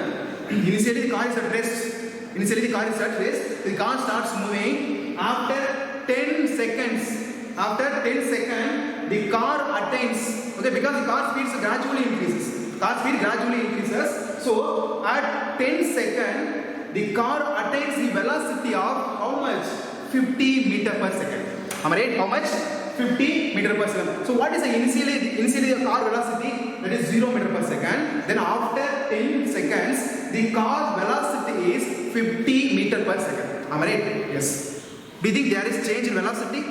Initially the car is at rest. The car starts moving. After 10 seconds, the car attains. Okay, because the car speed gradually increases. So at 10 seconds, the car attains the velocity of how much? 50 meter per second. Am I right? How much? 50 meter per second. So what is the initially the car velocity? That is 0 meter per second. Then after 10 seconds, the car velocity is 50 meter per second. Am I right? Yes. Do you think there is change in velocity?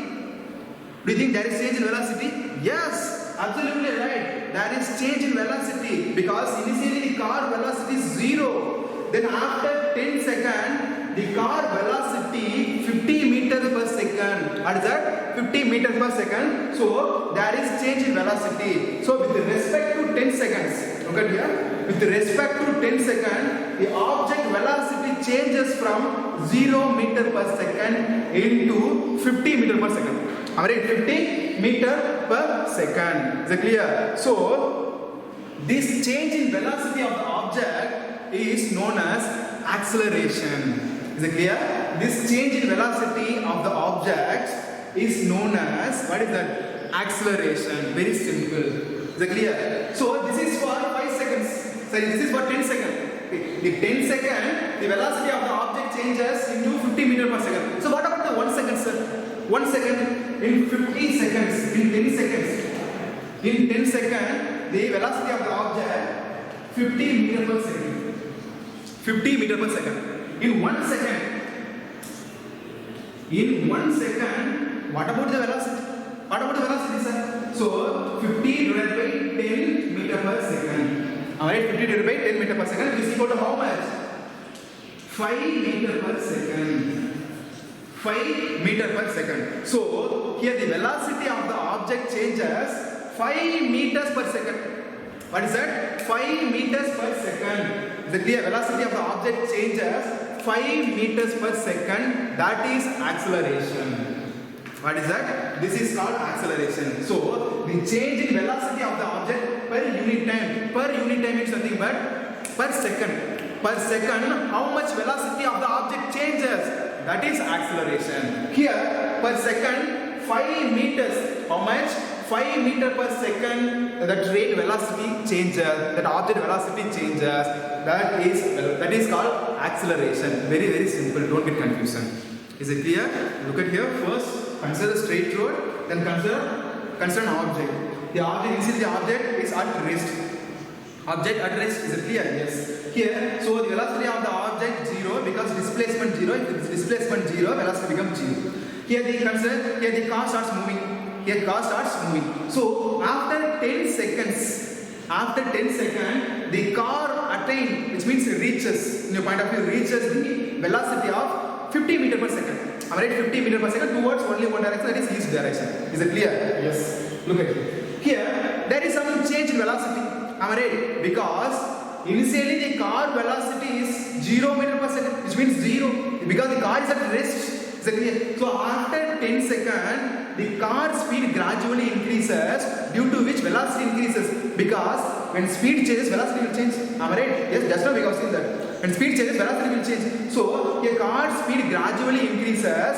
Yes, absolutely right. There is change in velocity because initially the car velocity is 0. Then after 10 seconds, the car velocity 50 meters per second. What is that? 50 meters per second. So there is change in velocity. So with respect to 10 seconds, look at here. With respect to 10 seconds, the object velocity changes from 0 meter per second into 50 meter per second. Alright, 50 meter per second. Is it clear? So this change in velocity of the object is known as acceleration. Is it clear? This change in velocity of the object is known as, what is that? Acceleration. Very simple. Is it clear? So this is for 5 seconds. Sorry, this is for 10 seconds. The 10 second, the velocity of the object changes into 50 meter per second. So what about the 1 second, sir? 1 second in 50 seconds, in 10 seconds. In 10 seconds, the velocity of the object 50 meter per second. 50 meter per second. In 1 second, what about the velocity? Sir? So 50 divided by 10 meter per second. Alright, 50 divided by 10 meter per second is equal to how much? 5 meter per second. 5 meter per second. So here the velocity of the object changes 5 meters per second. What is that? 5 meters per second. The velocity of the object changes 5 meters per second. That is acceleration. What is that? This is called acceleration. So the change in velocity of the object per unit time. Per unit time is nothing but per second. Per second, how much velocity of the object changes? That is acceleration. Here, per second, 5 meters. How much? 5 meter per second. That rate velocity changes. That object velocity changes. That is called acceleration. Very, very simple. Don't get confusion. Is it clear? Look at here. First, consider the straight road. Then consider an object. The object is at rest. Object at rest. Is it clear? Yes. Here, so the velocity of the object 0 because displacement 0. If it's displacement 0, velocity becomes 0. Here the car starts moving. So after 10 seconds, the car attains, which means it reaches, in your point of view, reaches the velocity of 50 meter per second. Alright, 50 meter per second towards only one direction, that is east direction. Is it clear? Yes. Look at it. Here, there is some change in velocity. Alright, because initially the car velocity is 0 meter per second, which means 0, because the car is at rest. So after 10 seconds, the car speed gradually increases, due to which velocity increases. Because when speed changes, velocity will change. Am I right? Yes, just now we have seen that. When speed changes, velocity will change. So a car speed gradually increases.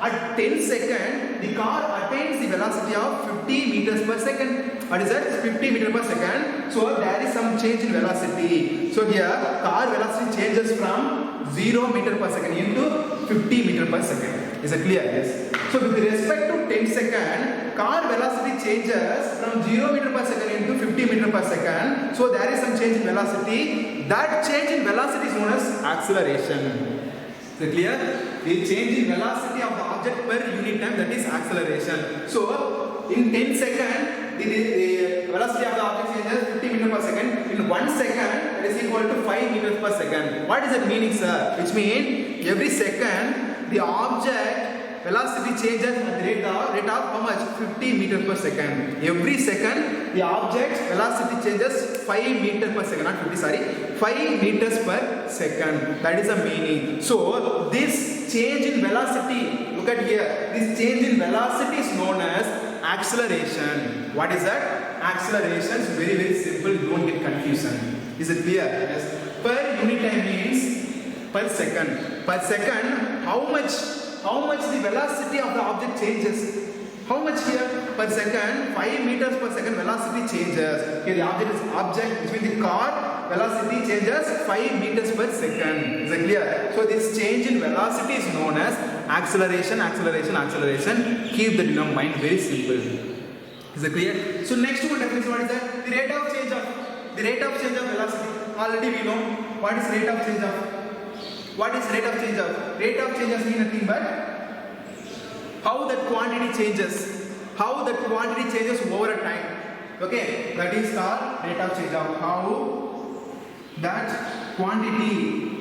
At 10 seconds, the car attains the velocity of 50 meters per second. What is that? 50 meters per second. So there is some change in velocity. So here, car velocity changes from 0 meter per second into 50 meter per second. Is it clear? Yes. So with respect to 10 seconds, car velocity changes from 0 meter per second into 50 meter per second. So there is some change in velocity. That change in velocity is known as acceleration. Is it clear? The change in velocity of the object per unit time, that is acceleration. So in 10 seconds, the velocity of the object changes 50 meters per second. In 1 second, it is equal to 5 meters per second. What is that meaning, sir? Which means every second the object velocity changes at the rate of how much? 50 meters per second. Every second the object velocity changes 5 meters per second. Not 50, sorry. 5 meters per second. That is the meaning. So this change in velocity, look at here. This change in velocity is known as acceleration. What is that? acceleration is very very simple. Don't get confusion. Is it clear? Yes. Per unit time means per second. Per second, how much the velocity of the object changes? How much here? Per second, 5 meters per second velocity changes. Here the object which means the car velocity changes 5 meters per second. Is it clear? So this change in velocity is known as acceleration, acceleration, acceleration. Keep that in your mind, very simple. Is it clear? So next one definition, what is that? The rate of change of velocity. Already we know what is rate of change of. What is rate of change of? Rate of change of means nothing but how that quantity changes. How that quantity changes over a time. Okay, that is called rate of change of. How that quantity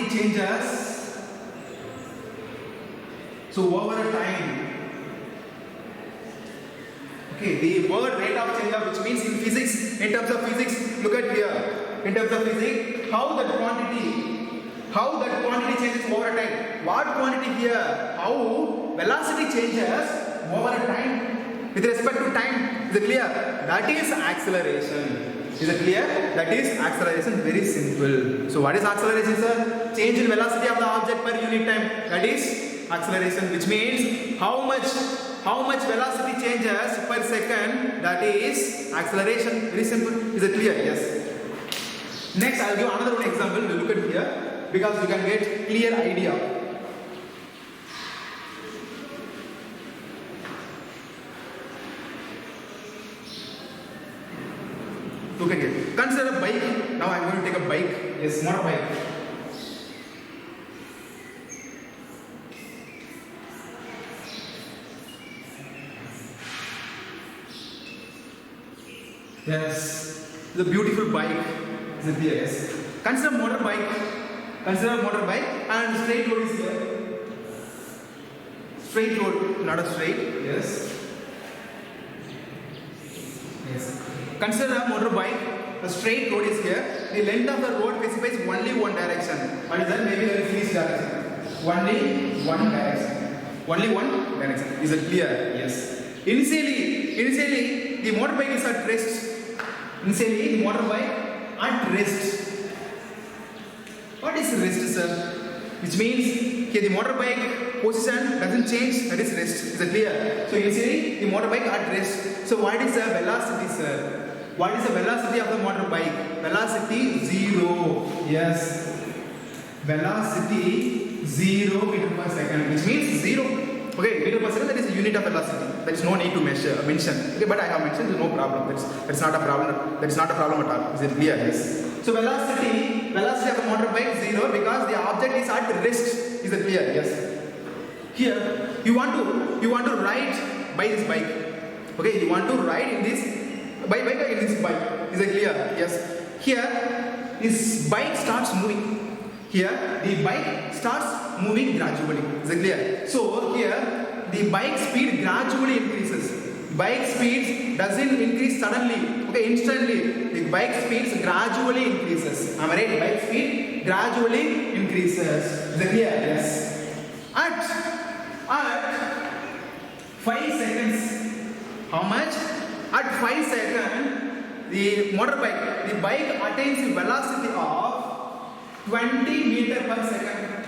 changes. So over a time. Okay, the word rate of change of, which means in physics, in terms of physics, look at here. In terms of physics, how that quantity changes over a time. What quantity here? How velocity changes over a time with respect to time. Is it clear? That is acceleration. Is it clear? That is acceleration. Very simple. So what is acceleration, sir? Change in velocity of the object per unit time. That is acceleration, which means how much velocity changes per second. That is acceleration. Very simple. Is it clear? Yes. Next, I will give another one example. We look at here because you can get clear idea. Look at here. Consider a bike. Now I am going to take a bike. Yes, motorbike. Yes, the beautiful bike. Is it clear? Yes. Consider motorbike. And straight road is here. Straight road, not a straight. Yes. Yes. Consider a motorbike. The straight road is here. The length of the road specifies only one direction. What is that? Maybe there is each direction. Only one direction. Only one direction. Is it clear? Yes. Initially, the motorbike is at rest. Initially, the motorbike at rest. What is rest, sir? Which means here the motorbike position doesn't change. That is rest. Is it clear? So initially, the motorbike at rest. So what is the velocity, sir? What is the velocity of the motorbike? Velocity 0. Yes. Velocity 0 meter per second. Which means 0. Okay, meter per second, that is a unit of velocity. There is no need to mention. Okay, but I have mentioned, there is no problem. That's not a problem. That is not a problem at all. Is it clear? Yes. So velocity of the motorbike 0 because the object is at rest. Is it clear? Yes. Here you want to ride by this bike. Okay, you want to ride in this bike. Is it clear? Yes. Here this bike starts moving. Here the bike starts moving gradually. Is it clear? So here the bike speed gradually increases. Bike speed doesn't increase suddenly. Okay, instantly. The bike speed gradually increases. Am I right? Bike speed gradually increases. Is it clear? Yes. At 5 seconds. How much? At 5 seconds, the bike attains the velocity of 20 meter per second.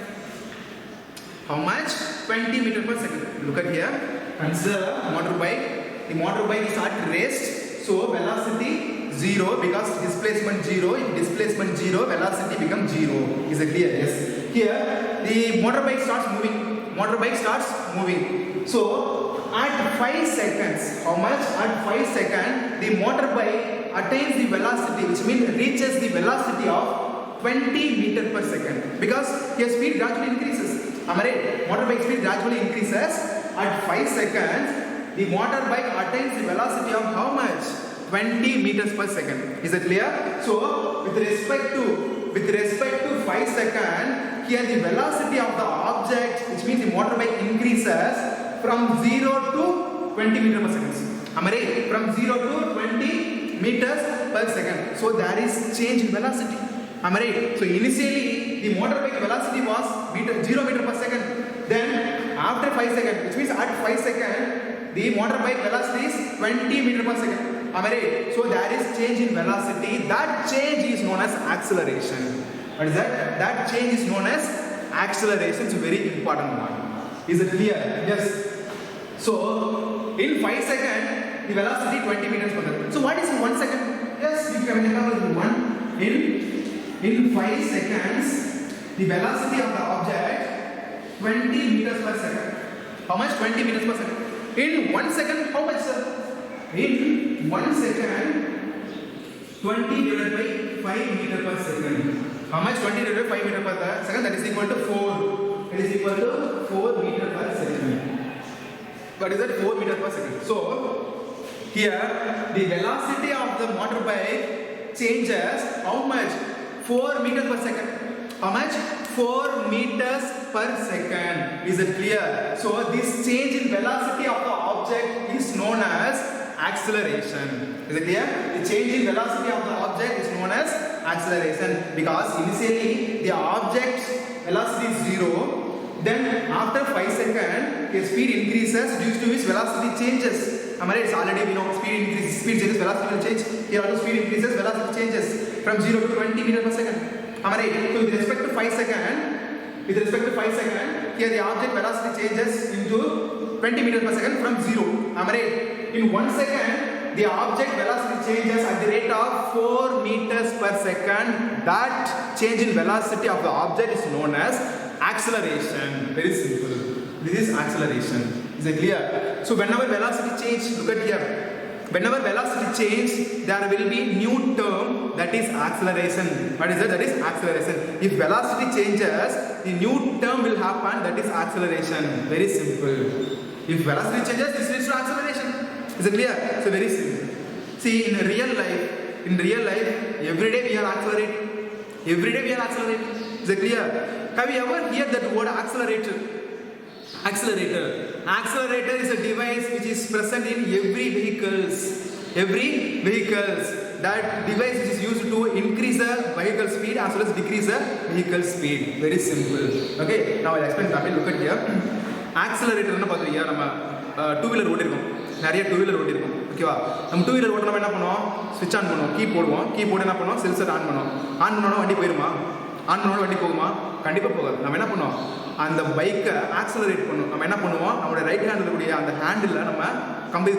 How much? 20 meter per second. Look at here. Consider motorbike. The motorbike is at rest. So velocity 0 because displacement 0. If displacement 0, velocity becomes 0. Is it clear? Yes. Here the motorbike starts moving. So at 5 seconds, how much? At 5 seconds, the motorbike attains the velocity, which means reaches the velocity of 20 meter per second because your speed gradually increases. Am I right? Motorbike speed gradually increases. At 5 seconds, the motorbike attains the velocity of how much? 20 meters per second. Is it clear? So with respect to 5 seconds, here the velocity of the object, which means the motorbike increases from 0 to 20 meters per second. Am I right? From 0 to 20 meters per second. So there is change in velocity. Am I right? So initially the motorbike velocity was 0 meter per second. Then after 5 seconds, which means at 5 seconds, the motorbike velocity is 20 meter per second. Am I right? So there is change in velocity. That change is known as acceleration. What is that? That change is known as acceleration. It's a very important one. Is it clear? Yes. So in 5 seconds, the velocity 20 meters per second. So what is in 1 second? Yes, you can remember one. In 5 seconds, the velocity of the object 20 meters per second. How much? 20 meters per second. In 1 second, how much, sir? In 1 second, 20 divided by 5 meter per second. How much? 20 divided by 5 meter per second. That is equal to 4. It is equal to 4 meter per second. What is that? 4 meter per second. So here the velocity of the motorbike changes how much? 4 meters per second. How much? 4 meters per second. Is it clear? So this change in velocity of the object is known as acceleration. Is it clear? The change in velocity of the object is known as acceleration, because initially the object's velocity is 0. Then after 5 seconds, the speed increases, due to which velocity changes. Am I right? It's already we know speed increases, speed changes, velocity will change. Here also speed increases, velocity changes from 0 to 20 meters per second. Am I right? So with respect to 5 seconds, here the object velocity changes into 20 meters per second from 0. Am I right? In 1 second, the object velocity changes at the rate of 4 meters per second. That change in velocity of the object is known as acceleration. Very simple. This is acceleration. Is it clear? So whenever velocity change, look at here. Whenever velocity change, there will be new term, that is acceleration. What is that? That is acceleration. If velocity changes, the new term will happen, that is acceleration. Very simple. If velocity changes, this leads to acceleration. Is it clear? So very simple. See, in real life, every day we are accelerating. Every day we are accelerating. Is it clear? Have you ever heard that word accelerator? Accelerator is a device which is present in every vehicles. That device is used to increase the vehicle speed as well as decrease the vehicle speed. Very simple. Okay. Now I'll explain that. Look at here. Accelerator na pathriya nama two-wheeler ஓட்டிருக்கோம். நிறைய two-wheeler ஓட்டிருக்கோம். ஓகேவா? நம்ம two-wheeler ஓட்டறப்ப என்ன பண்ணுவோம்? ஸ்விட்ச் on பண்ணுவோம். Key போடுவோம். Key போட்டு என்ன பண்ணுவோம்? செல்சர் ஆன் பண்ணுவோம். ஆன் பண்ணோம்னா வண்டி போயிடுமா? ஆன் பண்ணோம்னா வண்டி போகுமா? கண்டிப்பா போகாது. நம்ம என்ன பண்ணுவோம்? அந்த பைக்கை ஆக்சலரேட் பண்ணுவோம். நம்ம என்ன பண்ணுவோம்? நம்மளோட ரைட் ஹேண்டில் இருக்கக்கூடிய அந்த ஹேண்டில் நம்ம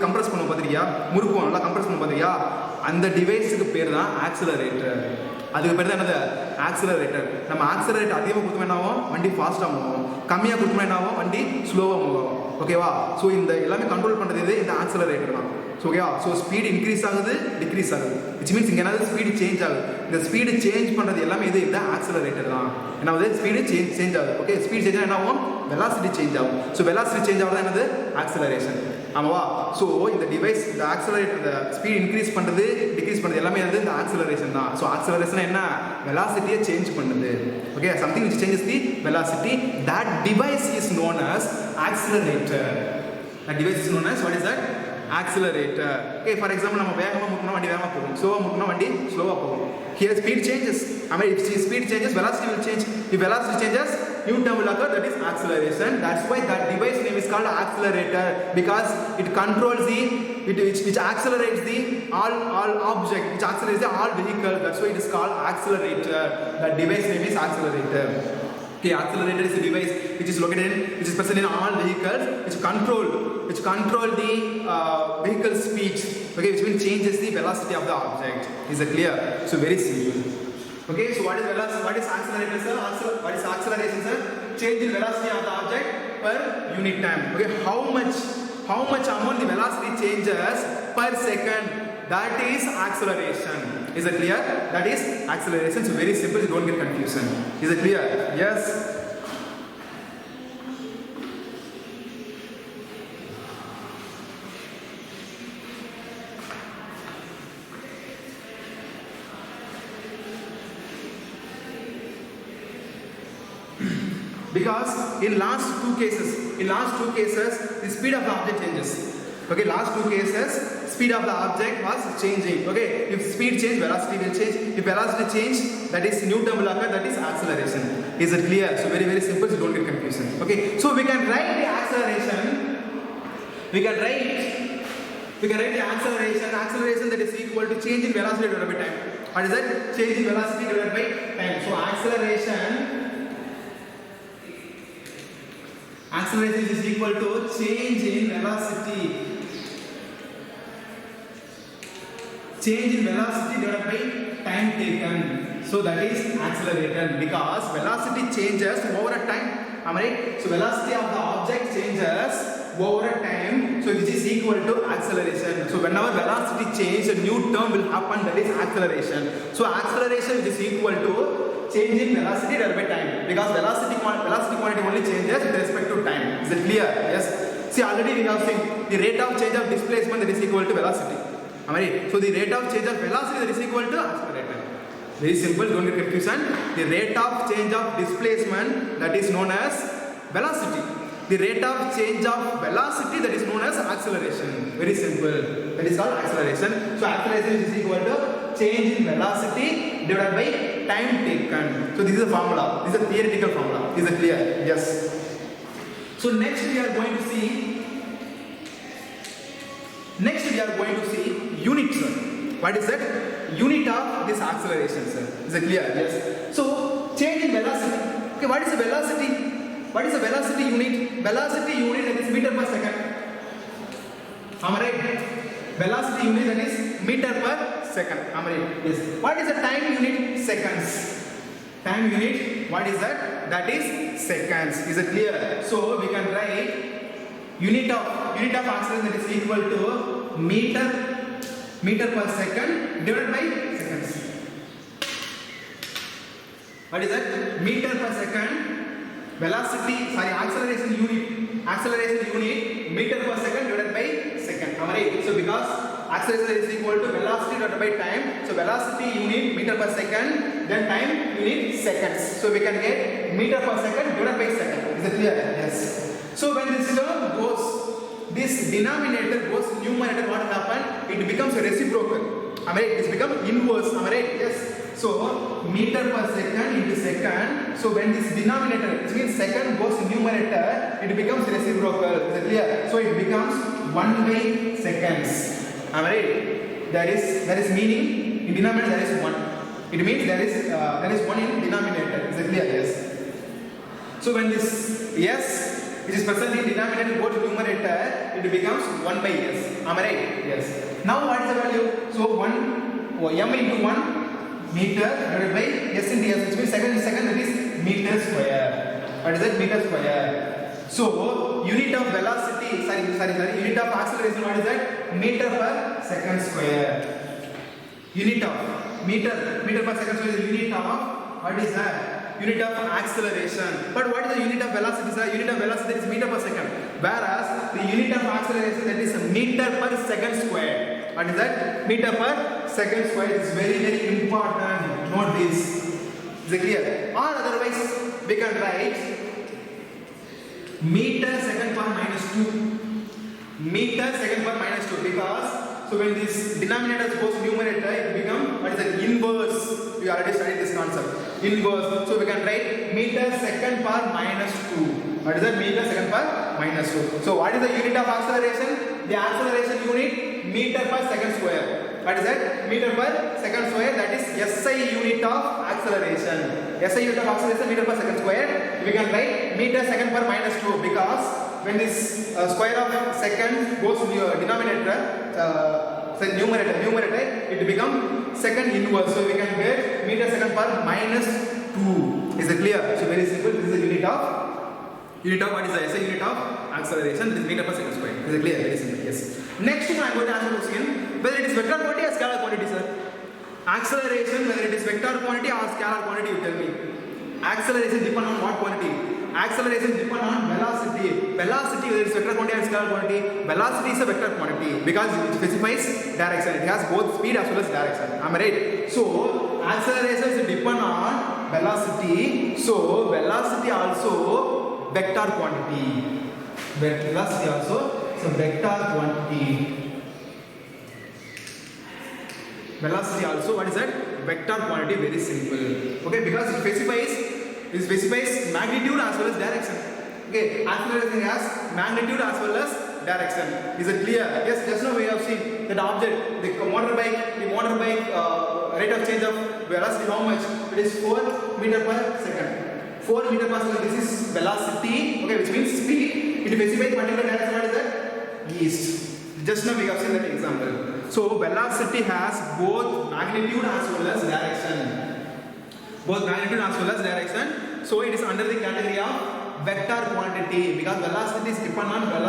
கம்ப்ரஸ் பண்ணுவோம் பார்த்தியா? முறுக்குவோம், நல்லா கம்ப்ரஸ் பண்ணுவோம் பார்த்தியா? அந்த டிவைஸுக்கு பேர் தான் ஆக்சலரேட்டர். அதுக்கு பேர் தான் என்னது? ஆக்சலரேட்டர். நம்ம ஆக்சலரேட் அதிகமாக கொடுத்தோம் என்ன ஆகும்? வண்டி ஃபாஸ்ட்டாக மூவ். கம்மியாக கொடுத்தோம் என்ன ஆகும்? வண்டி ஸ்லோவாக மூவ் ஆகும். ஓகேவா? ஸோ இந்த எல்லாமே கண்ட்ரோல் பண்ணுறது இது இந்த ஆக்சலரேட்டர் தான். ஸோ ஓகேவா? ஸோ ஸ்பீடு இன்க்ரீஸ் ஆகுது, டிக்ரீஸ் ஆகுது. விச் மீன்ஸ் இங்கே என்னது? ஸ்பீடு சேஞ்ச் ஆகுது. இந்த ஸ்பீடு சேஞ்ச் பண்ணுறது எல்லாமே இது இந்த ஆக்சலரேட்டர் தான். என்னாவது? ஸ்பீடு சேஞ்ச் ஆகுது. ஓகே, ஸ்பீடு சேஞ்ச் ஆகும் என்ன ஆகும்? வெலாசிட்டி சேஞ்ச் ஆகும். ஸோ வெலாசிட்டி சேஞ்ச் ஆகுது என்னது? ஆக்சலரேஷன். ஆமாவா? ஸோ இந்த டிவைஸ் இந்த ஆக்சலரேட்டர் இந்த ஸ்பீடு இன்க்ரீஸ் பண்ணுறது டிக்ரீஸ் பண்ணுறது எல்லாமே வந்து இந்த ஆக்சலரேஷன் தான். ஸோ ஆக்சலரேஷன் என்ன? வெலாசிட்டியை சேஞ்ச் பண்ணுது. Okay, something which changes the velocity. That device is known as accelerator. That device is known as, what is that? Accelerator. Okay, for example, நம்ம வேகமா முட்டினா வண்டி வேகமா போகும், ஸ்லோவா முட்டினா வண்டி ஸ்லோவா போகும். Here speed changes. I mean, if speed changes, velocity will change. If velocity changes, new term will occur, that is acceleration. That's why that device name is called accelerator, because it controls the which accelerates the all object, which accelerates the all vehicle. That's why it is called accelerator. That device name is accelerator. Okay, accelerator is a device which is located in, which is present in all vehicles, which control the vehicle speed. Okay, which means changes the velocity of the object. Is it clear? So very simple. Okay, so what is velocity? What is accelerator, sir? What is acceleration, sir? Change in velocity of the object per unit time. Okay, how much amount the velocity changes per second? That is acceleration. Is it clear? That is acceleration. So very simple, you don't get confusion. Is it clear? Yes. Because in last two cases, the speed of the object changes. Okay, last two cases, speed of the object was changing. Okay, if speed change, velocity will change. If velocity change, that is new term will occur, that is acceleration. Is it clear? So very simple, so don't get confusion. Okay, so we can write the acceleration We can write the acceleration that is equal to change in velocity divided by time. What is that? Change in velocity divided by time. So acceleration is equal to change in velocity. Change in velocity divided by time taken. So that is acceleration, because velocity changes over a time. Am I right? So velocity of the object changes over a time. So this is equal to acceleration. So whenever velocity change, a new term will happen, that is acceleration. So acceleration is equal to change in velocity divided by time, because velocity quantity only changes with respect to time. Is it clear? Yes. See, already we have seen the rate of change of displacement that is equal to velocity. Am I right? So the rate of change of velocity that is equal to acceleration. Very simple, don't get confusion. The rate of change of displacement, that is known as velocity. The rate of change of velocity, that is known as acceleration. Very simple. That is called acceleration. So acceleration is equal to change in velocity divided by time taken. So this is a formula. This is a theoretical formula. Is it clear? Yes. So next we are going to see units. What is that? Unit of this acceleration, sir. Is it clear? Yes. So change in velocity. Okay, what is the velocity? What is the velocity unit? Velocity unit, that is meter per second. Am I right? Velocity unit, that is meter per second. Am I right? Yes. What is the time unit? Seconds. Time unit, what is that? That is seconds. Is it clear? So we can write unit of acceleration, that is equal to meter per second divided by seconds. What is that? Meter per second. Acceleration unit meter per second divided by second. Am I right? So because acceleration is equal to velocity divided by time, so velocity unit meter per second, then time unit seconds. So we can get meter per second divided by second. Is it clear? Yes. So when this term goes, this denominator goes numerator, what will happen? It becomes a reciprocal. Am I right? It's become inverse. Am I right? Yes. So meter per second into second. So when this denominator, which means second, goes to numerator, it becomes reciprocal. Is it clear? So it becomes 1 by seconds. Am I right? There is meaning in denominator there is 1. It means there is 1 in denominator. Is it clear? Yes. So when this s, which is present in denominator, goes to numerator, it becomes 1 by s. Am I right? Yes. Now what is the value? So m into 1 meter divided by s into s, which means second, that is meter square. What is that? Meter square. So unit of velocity, unit of acceleration, what is that? Meter per second square. Unit of meter per second square is unit of, what is that? Unit of acceleration. But what is the unit of velocity, sir? Unit of velocity is meter per second, whereas the unit of acceleration, that is meter per second square. What is that? Meter per second square. Is very, very important. Note this. Is it clear? Or otherwise we can write meter second per minus 2. Meter second per minus 2, because so when this denominator goes to numerator, it becomes, what is the inverse? We already studied this concept. Inverse. So we can write meter second per minus 2. What is that? Meter second per minus 2. So what is the unit of acceleration? The acceleration unit, meter per second square. What is that? Meter per second square. That is SI unit of acceleration. SI unit of acceleration, meter per second square. We can write meter second per minus 2, because when this square of second goes to denominator, numerator, it becomes second inverse. So we can get meter second per minus 2. Is it clear? So very simple. This is the unit of what is the SI unit of acceleration? This is meter per second square. Is it clear? Very simple. Yes. Next one, I am going to answer the question whether it is vector quantity or scalar quantity, sir. Acceleration, whether it is vector quantity or scalar quantity, you tell me. Acceleration depends on what quantity? Acceleration depends on velocity. Velocity, whether it is vector quantity or scalar quantity, velocity is a vector quantity because it specifies direction. It has both speed as well as direction. Am I right? So acceleration is depend on velocity. So velocity also vector quantity. Velocity also is a vector quantity. Velocity also, what is that? Vector quantity. Very simple. Okay, because it specifies magnitude as well as direction. Okay, acceleration has magnitude as well as direction. Is it clear? Yes, just now we have seen that object, the motorbike rate of change of velocity how much? It is 4 meter per second. 4 meter per second. This is velocity, okay, which means speed. It specifies particular direction. What is that? East. Just now we have seen that example. So velocity has both magnitude as well as direction. Both magnitude as well as direction. So it is under the category of vector quantity, because velocity is dependent on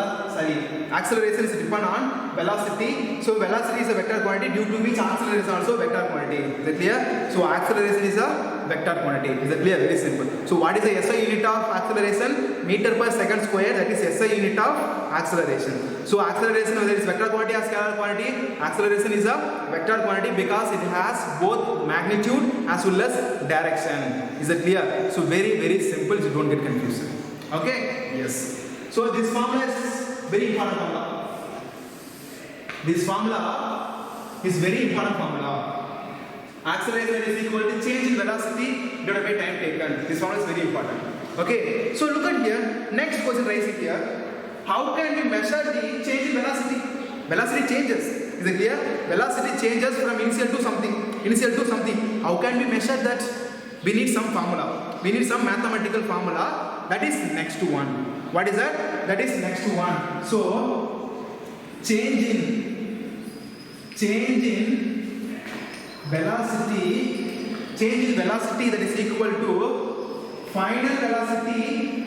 acceleration is dependent on velocity. So velocity is a vector quantity, due to which acceleration is also vector quantity. Is it clear? So acceleration is a vector quantity. Is it clear? Very simple. So what is the SI unit of acceleration? Meter per second square. That is SI unit of acceleration. So acceleration, whether it is vector quantity or scalar quantity, acceleration is a vector quantity because it has both magnitude as well as direction. Is it clear? So very simple. So don't get confused. Okay? Yes. So this formula is very important formula. This formula is very important formula. Acceleration is equal to change in velocity divided by time taken. This formula is very important. Okay? So look at here. Next question raised here. How can we measure the change in velocity? Velocity changes. Is it clear? Velocity changes from initial to something. How can we measure that? We need some formula. We need some mathematical formula. That is next to one. What is that? That is next to one. So change in velocity that is equal to final velocity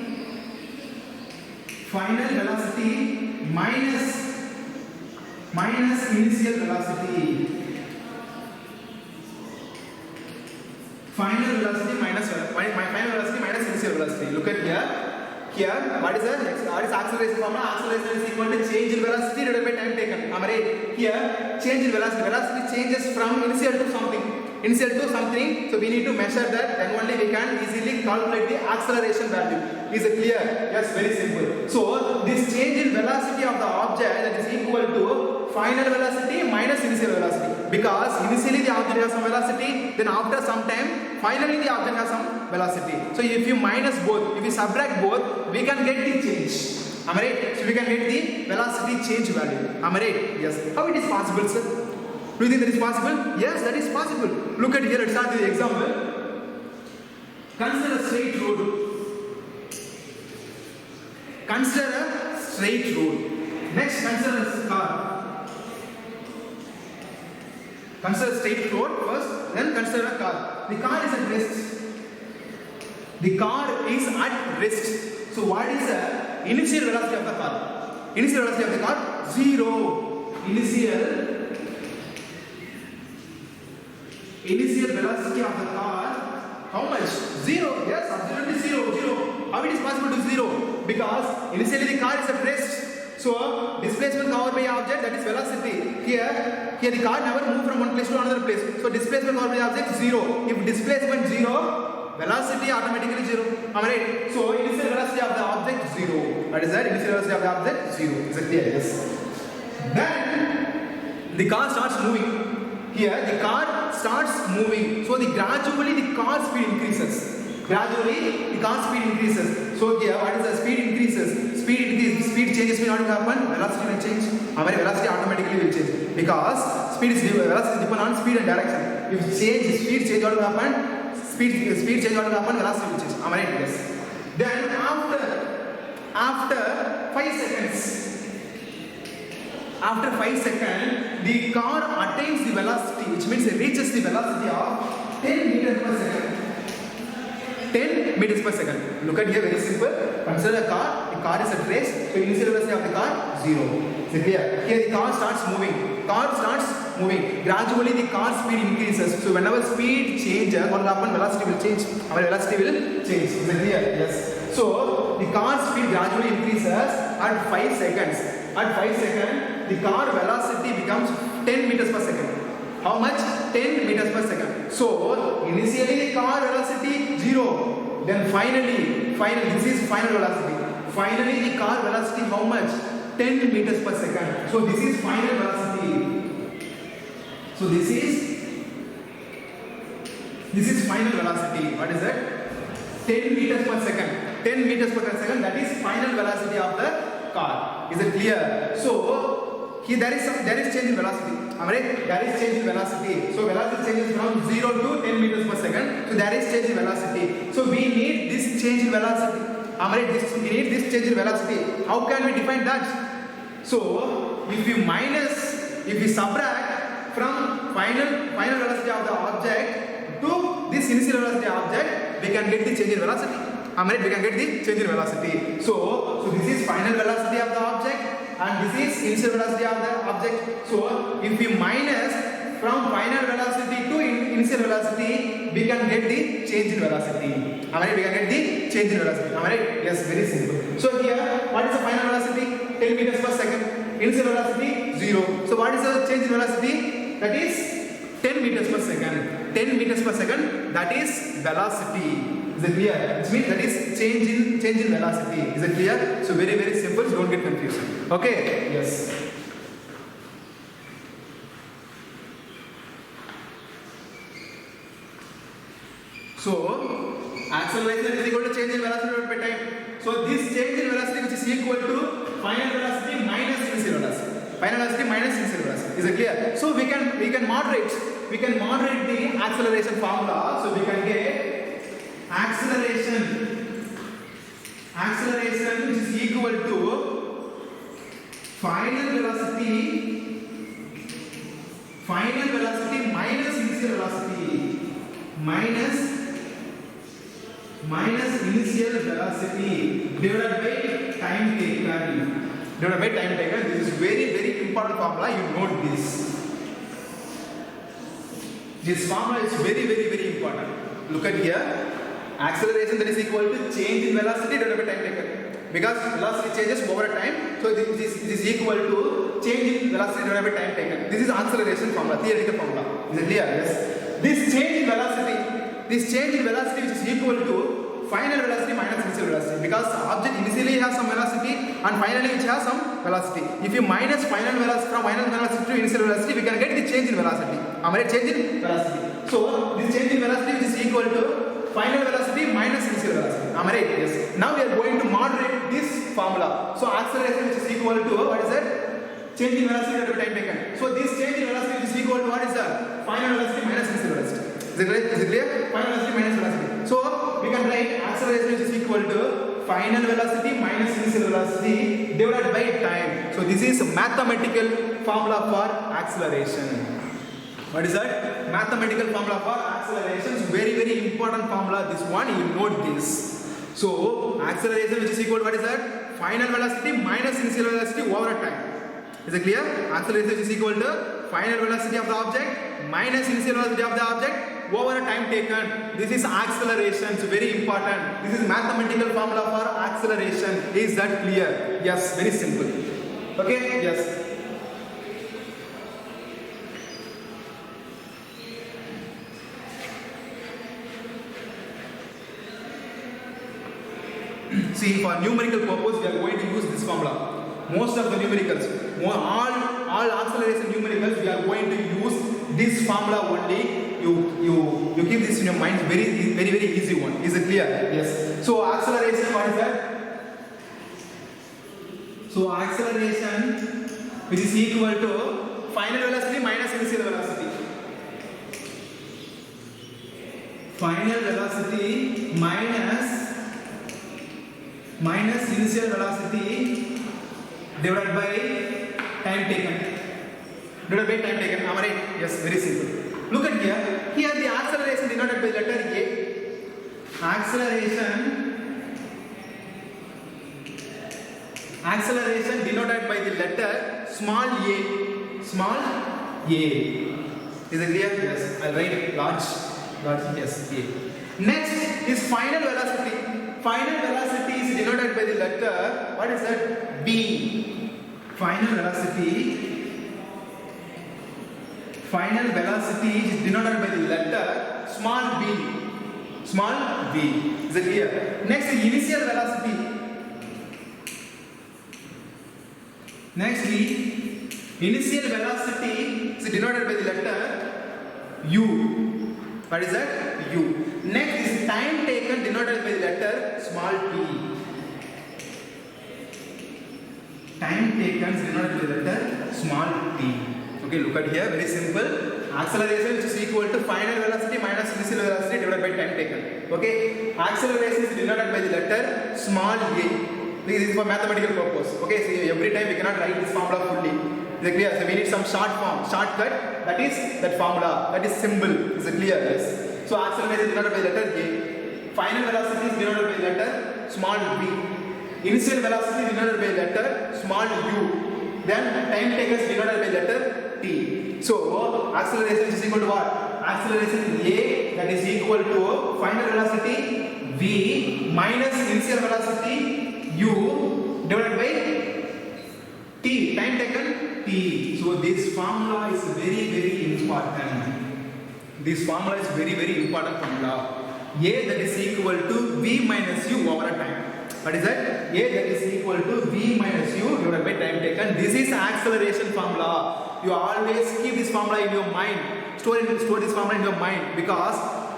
minus initial velocity. Final velocity minus initial velocity. Look at here. Here, what is acceleration formula? Acceleration is equal to change in velocity divided by time taken. Am I right? Here, change in velocity. Velocity changes from initial to something. So we need to measure that. Then only we can easily calculate the acceleration value. Is it clear? Yes, very simple. So this change in velocity of the object that is equal to final velocity minus initial velocity. Because initially the object has some velocity, then after some time, finally the object has some velocity. So if you minus both, if you subtract both, we can get the change. Am I right? So we can get the velocity change value. Am I right? Yes. How it is possible, sir? Do you think that is possible? Yes, that is possible. Look at here, let's start with the example. Consider a straight road. Next, consider a car. Consider a straight road first, then consider a car. The car is at rest. So what is the initial velocity of the car? Initial velocity of the car? 0. Initial velocity of the car, how much? 0. Yes, absolutely 0. How it is possible to 0? Because initially the car is at rest. So displacement covered by object, that is velocity. Here the car never moved from one place to another place. So displacement covered by object 0. If displacement 0, velocity automatically 0. Am I right? So initial velocity of the object 0. What is that? Initial velocity of the object 0. Is it clear? Yes. Then the car starts moving. Here the car starts moving. So gradually the car speed increases. So here what is the speed increases? Speed changes will not happen. Velocity will change. Our velocity automatically will change because velocity is dependent on speed and direction. If speed change what will happen? Speed change what will happen? Velocity will change. Am I right? Yes. Then after 5 seconds. After 5 seconds, the car attains the velocity, which means it reaches the velocity of 10 meters per second. 10 meters per second. Look at here, very simple. Consider a car. The car is at rest. So initial velocity of the car 0. Is it clear? Here the car starts moving. Gradually the car speed increases. So whenever speed changes, what will happen? Velocity will change. Our velocity will change. Is it clear? Yes. So the car speed gradually increases at 5 seconds. At 5 seconds, the car velocity becomes 10 meters per second. How much? 10 meters per second. So initially the car velocity 0. Then finally this is final velocity. Finally the car velocity how much? 10 meters per second. So this is final velocity. So this is final velocity. What is that? 10 meters per second. 10 meters per second. That is final velocity of the car. Is it clear? So here there is change in velocity. Alright, there is change in velocity. So velocity changes from 0 to 10 meters per second. So there is change in velocity. So we need this change in velocity. Alright, we need this change in velocity. How can we define that? So if we subtract from final velocity of the object to this initial velocity of object, we can get the change in velocity. Alright, we can get the change in velocity. So this is final velocity of the object and this is initial velocity of the object. So if we minus from final velocity to initial velocity, we can get the change in velocity. Alright, we can get the change in velocity. Alright, yes, very simple. So here, what is the final velocity? 10 meters per second. Initial velocity 0. So what is the change in velocity? That is 10 meters per second. 10 meters per second. That is velocity. Is it clear? Which means that is change in velocity. Is it clear? So very simple. So don't get confused. Okay. Yes. So acceleration is equal to change in velocity divided by time. So this change in velocity which is equal to final velocity minus initial velocity. Final velocity minus initial velocity. Is it clear? So we can moderate the acceleration formula. So we can get acceleration which is equal to final velocity minus initial velocity minus initial velocity divided by time taken. This is very important formula. You note this. This formula is very important. Look at here. Acceleration that is equal to change in velocity divided by time taken. Because velocity changes over time, so this is equal to change in velocity divided by time taken. This is acceleration formula, theoretical formula. Is it clear? Yes. This change in velocity which is equal to final velocity minus initial velocity, because object initially has some velocity and finally it has some velocity. If you minus final velocity from final velocity to initial velocity, we can get the change in velocity. Change in velocity. So this change in velocity which is equal to final velocity minus initial velocity. Yes. Now we are going to moderate this formula. So acceleration which is equal to what is that? Change in velocity divided by time taken. So this change in velocity which is equal to what is that? Final velocity minus initial velocity. Is it clear? Final velocity minus velocity. So we can write acceleration which is equal to final velocity minus initial velocity divided by time. So this is a mathematical formula for acceleration. What is that? Mathematical formula for acceleration. So very important formula. This one, you note this. So acceleration which is equal to what is that? Final velocity minus initial velocity over time. Is it clear? Acceleration is equal to final velocity of the object minus initial velocity of the object over a time taken. This is acceleration. So very important. This is mathematical formula for acceleration. Is that clear? Yes, very simple. Okay? Yes. See, for numerical purpose, we are going to use this formula. Most of the numericals, all acceleration numericals, we are going to use this formula only. You keep this in your mind. Very easy one. Is it clear? Yes. So acceleration, what is that? So acceleration which is equal to final velocity minus initial velocity. Final velocity minus initial velocity divided by time taken. Am I right? Yes, very simple. Look at here. Here the acceleration denoted by letter A. Acceleration denoted by the letter small a. Is it clear? Yes. I'll write large. Yes. A. Next is final velocity. Final velocity is denoted by the letter, what is that? B. Final velocity is denoted by the letter small b. Is it clear? Next is initial velocity. Initial velocity is denoted by the letter u. What is that? U. Next is time taken denoted by the letter small t. time taken is denoted by the letter small t. Okay, look at here, very simple. Acceleration which is equal to final velocity minus initial velocity divided by time taken. Okay, acceleration is denoted by the letter small a. This is for mathematical purpose. Okay, so every time we cannot write this formula fully. Is it clear? So we need some shortcut. That is that formula. That is symbol. Is it clear? Yes. So acceleration is denoted by the letter a. Final velocity is denoted by the letter small v. Initial velocity is denoted by the letter small u. Then time taken is denoted by the letter t. So acceleration is equal to what? Acceleration a, that is equal to final velocity v minus initial velocity u divided by t, time taken t. So this formula is very important. This formula is very important formula. A that is equal to v minus u over time. What is that? A that is equal to v minus u divided by time taken. This is acceleration formula. You always keep this formula in your mind. Store this formula in your mind, because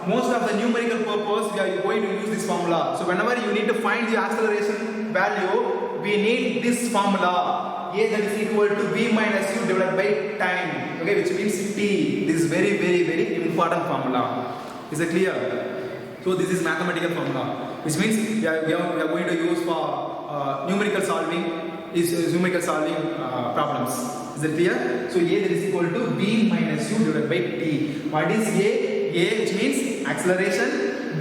most of the numerical purpose we are going to use this formula. So whenever you need to find the acceleration value, we need this formula. A that is equal to v minus u divided by time. Okay, which means t. This is very important formula. Is it clear? So this is mathematical formula, which means we are going to use for numerical solving problems. Is it clear? So a that is equal to v minus u divided by t. What is a? A which means acceleration, b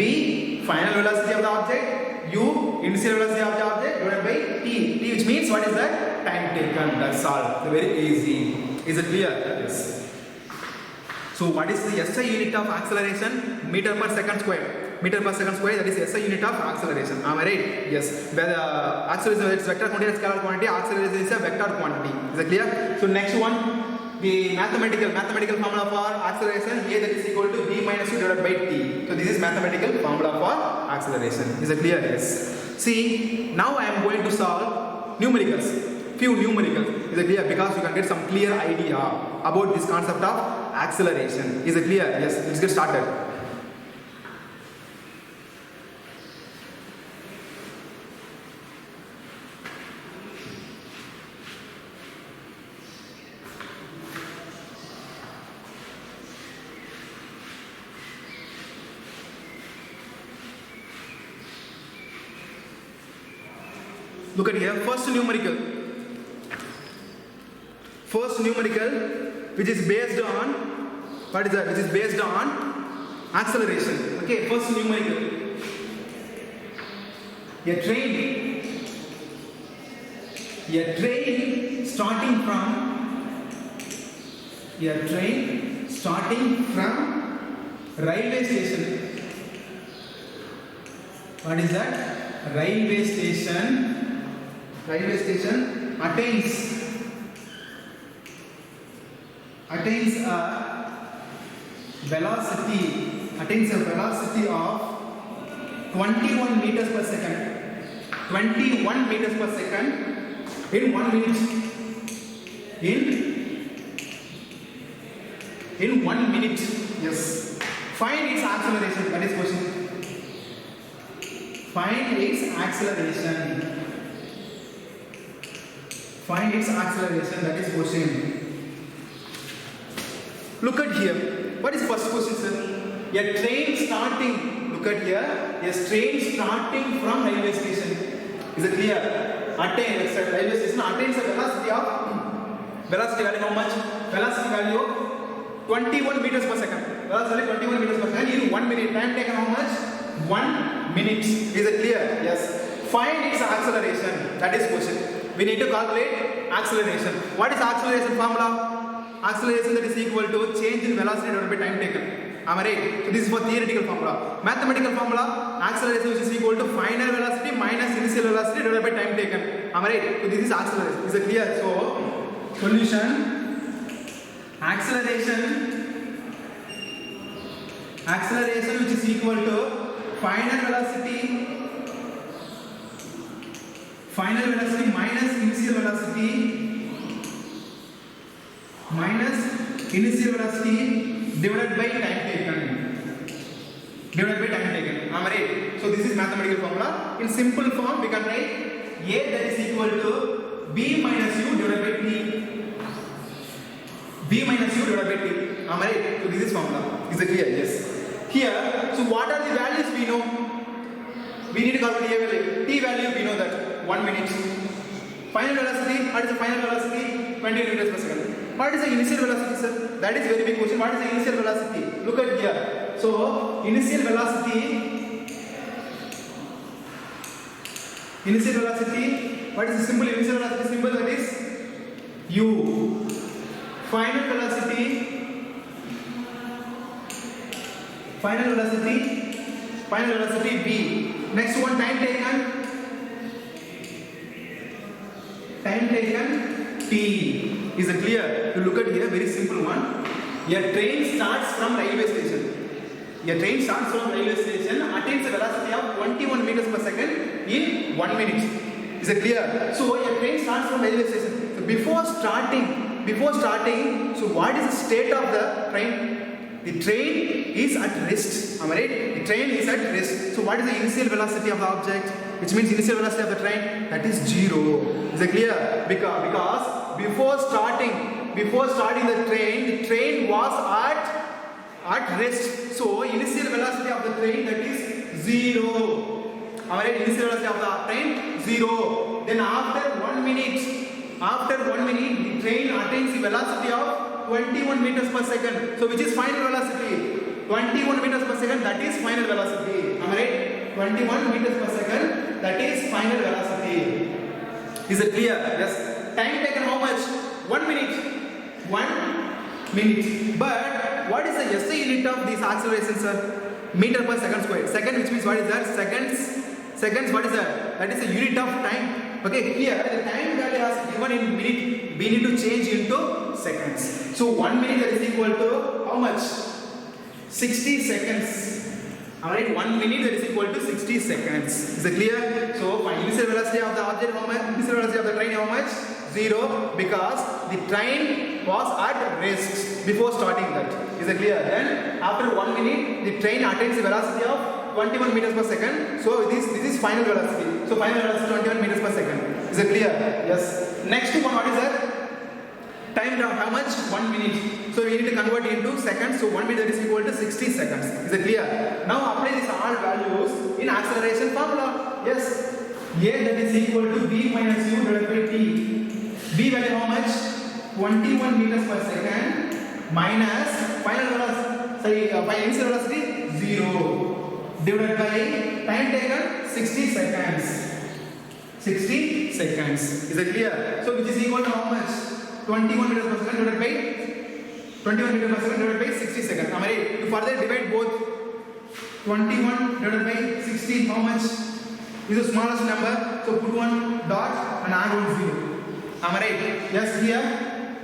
final velocity of the object, u initial velocity of the object divided by t which means what is that? Time taken. That's all. Very easy. Is it clear? Yes. So what is the SI unit of acceleration? Meter per second square. Meter per second square, that is SI unit of acceleration. Am I right? Yes. Where the acceleration is vector quantity and scalar quantity, acceleration is a vector quantity. Is it clear? So next one, the mathematical formula for acceleration, a that is equal to v minus u divided by t. So this is mathematical formula for acceleration. Is it clear? Yes. See, now I am going to solve numericals. Few numericals. Is it clear? Because you can get some clear idea about this concept of acceleration. Is it clear? Yes. Let's get started. Look at here, first numerical, which is based on, what is that? Which is based on acceleration. Okay, first numerical. A train starting from railway station. What is that? Railway station attains a velocity of 21 meters per second. 21 meters per second in 1 minute. In 1 minute. Yes. Find its acceleration. That is question. Find its acceleration. That is question. Look at here. What is first question, sir? A train starting. Look at here. A train starting from railway station. Is it clear? Railway station attains a velocity value how much? Velocity value 21 meters per second. Velocity 21 meters per second in 1 minute. Time taken how much? 1 minute. Is it clear? Yes. Find its acceleration. That is question. We need to calculate acceleration. What is acceleration formula? Acceleration that is equal to change in velocity divided by time taken. Am I right? So this is for theoretical formula. Mathematical formula, acceleration which is equal to final velocity minus initial velocity divided by time taken. Am I right? So this is acceleration. Is it clear? So solution, acceleration which is equal to final velocity minus initial velocity divided by time taken. Am I right? So this is mathematical formula. In simple form we can write a that is equal to B minus U divided by T. B minus U divided by T. Am I right? So this is formula. Is it clear? Yes. Here, so what are the values we know? We need to calculate A value. T value we know that 1 minute. Final velocity, what is the final velocity? 20 meters per second. What is the initial velocity, sir? That is very big question. What is the initial velocity? Look at here. So, initial velocity, what is the simple initial velocity symbol? That is U. Final velocity V. Next one, time taken T. Is it clear? You look at here, very simple one. A train starts from railway station. Attains a velocity of 21 meters per second in 1 minute. Is it clear? So a train starts from railway station. So before starting, so what is the state of the train? The train is at rest. Am I right? The train is at rest. So what is the initial velocity of the object? Which means initial velocity of the train, that is 0. Is it clear? Because before starting the train was at rest. So initial velocity of the train, that is 0. Am I right? Initial velocity of the train 0. Then after 1 minute, the train attains the velocity of 21 meters per second. So which is final velocity? 21 meters per second, that is final velocity. Am I right? 21 meters per second, that is final velocity. Is it clear? Yes. Time taken how much? 1 minute. 1 minute. But what is the SI unit of this acceleration, sir? Meter per second squared. Second, which means what is that? Seconds, what is that? That is the unit of time. Okay, here the time value has given in minute. We need to change into seconds. So 1 minute, that is equal to how much? 60 seconds. Alright, 1 minute, that is equal to 60 seconds. Is it clear? So initial velocity of the object how much? Initial velocity of the train how much? 0, because the train was at rest before starting that. Is it clear? Then after 1 minute, the train attains the velocity of 21 meters per second. So this is final velocity. So final velocity 21 meters per second. Is it clear? Yes. Next one, what is that? Time down, how much? 1 minute. So we need to convert into seconds. So 1 minute is equal to 60 seconds. Is it clear? Now apply these all values in acceleration formula. Yes. A that is equal to V minus U divided by T. V value how much? 21 meters per second minus final velocity, initial velocity 0 divided by time taken 60 seconds. 60 seconds. Is it clear? So which is equal to how much? 21 meters per second divided by 60 seconds. Am I right? You further divide both. 21 divided by 60, how much? Is the smallest number. So put one dot and add 1 0. Am I right? Yes, here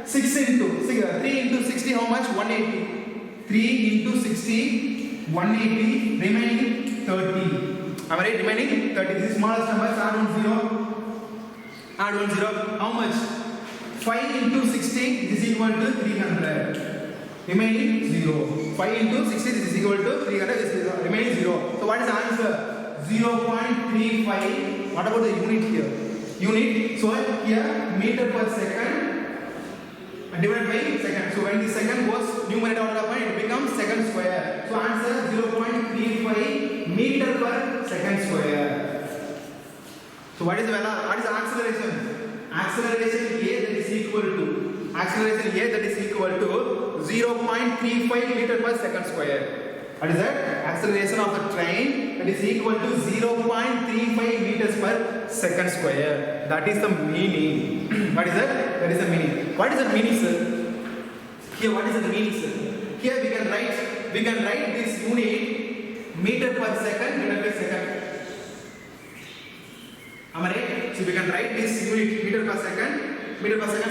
3 into 60, how much? 180. 3 into 60, 180, remaining 30. Am I right? Remaining 30. This is smallest number. So add 1 0. Add 1 0. How much? 5 into 60, this is equal to 300. Remaining 0. 5 into 60, this is equal to 300. This is remaining 0. So what is the answer? 0.35. What about the unit here? Unit. So here meter per second divided by second. So when the second goes numerator order of it becomes second square. So answer 0.35 meter per second square. So what is the acceleration? Acceleration A that is equal to 0.35 meter per second square. What is that? Acceleration of the train that is equal to 0.35 meters per second square. That is the meaning. What is that? That is the meaning. What is the meaning, sir? Here, what is the meaning, sir? Here we can write this unit meter per second divided by second. Am I right? So we can write this unit meter per second,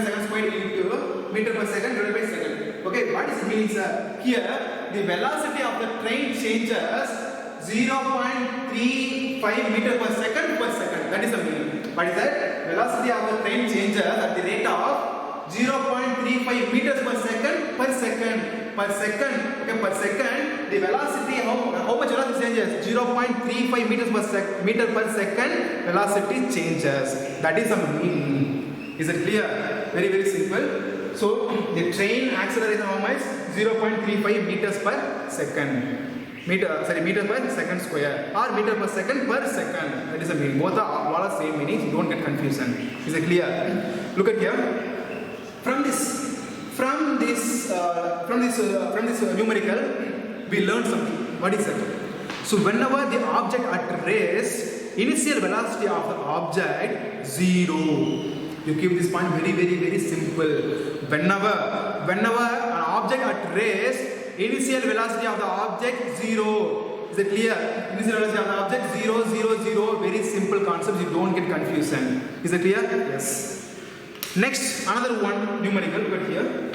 second squared into meter per second divided by second. Okay, what is the meaning, sir? Here, the velocity of the train changes 0.35 meter per second. That is the meaning. What is that? Velocity of the train changes at the rate of 0.35 meters per second. Okay, per second, the velocity, how much velocity changes? 0.35 meters per meter per second velocity changes. That is the meaning. Is it clear? Very, very simple. So the train accelerates how much? 0.35 meters per second. Meter per second square or meter per second. That is the meaning. Both are all are same meanings. Don't get confusion. Is it clear? Look at here. From this numerical, we learn something. What is that? So whenever the object at rest, initial velocity of the object 0. You keep this point very, very, very simple. Whenever an object at rest, initial velocity of the object 0. Is it clear? Initial velocity of the object 0, 0, 0. Very simple concepts. You don't get confusion. Is it clear? Yes. Next, another one numerical. Look at here.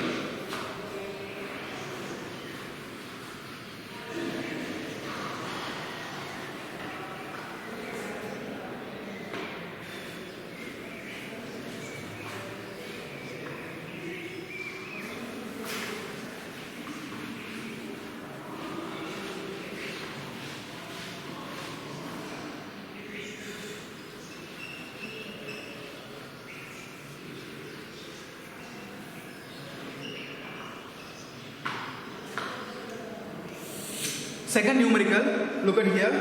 Second numerical, look at here.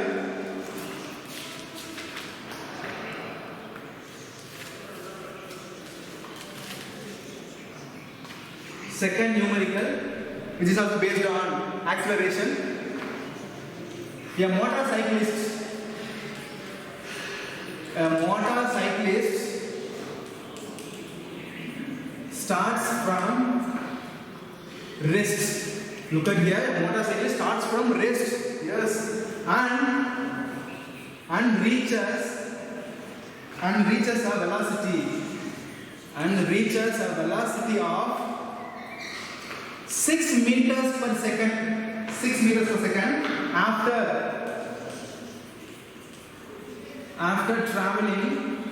Second numerical, which is also based on acceleration. A motorcyclist starts from rest. Look at here, a motorcyclist starts from rest, yes, and reaches a velocity of 6 meters per second. 6 meters per second after traveling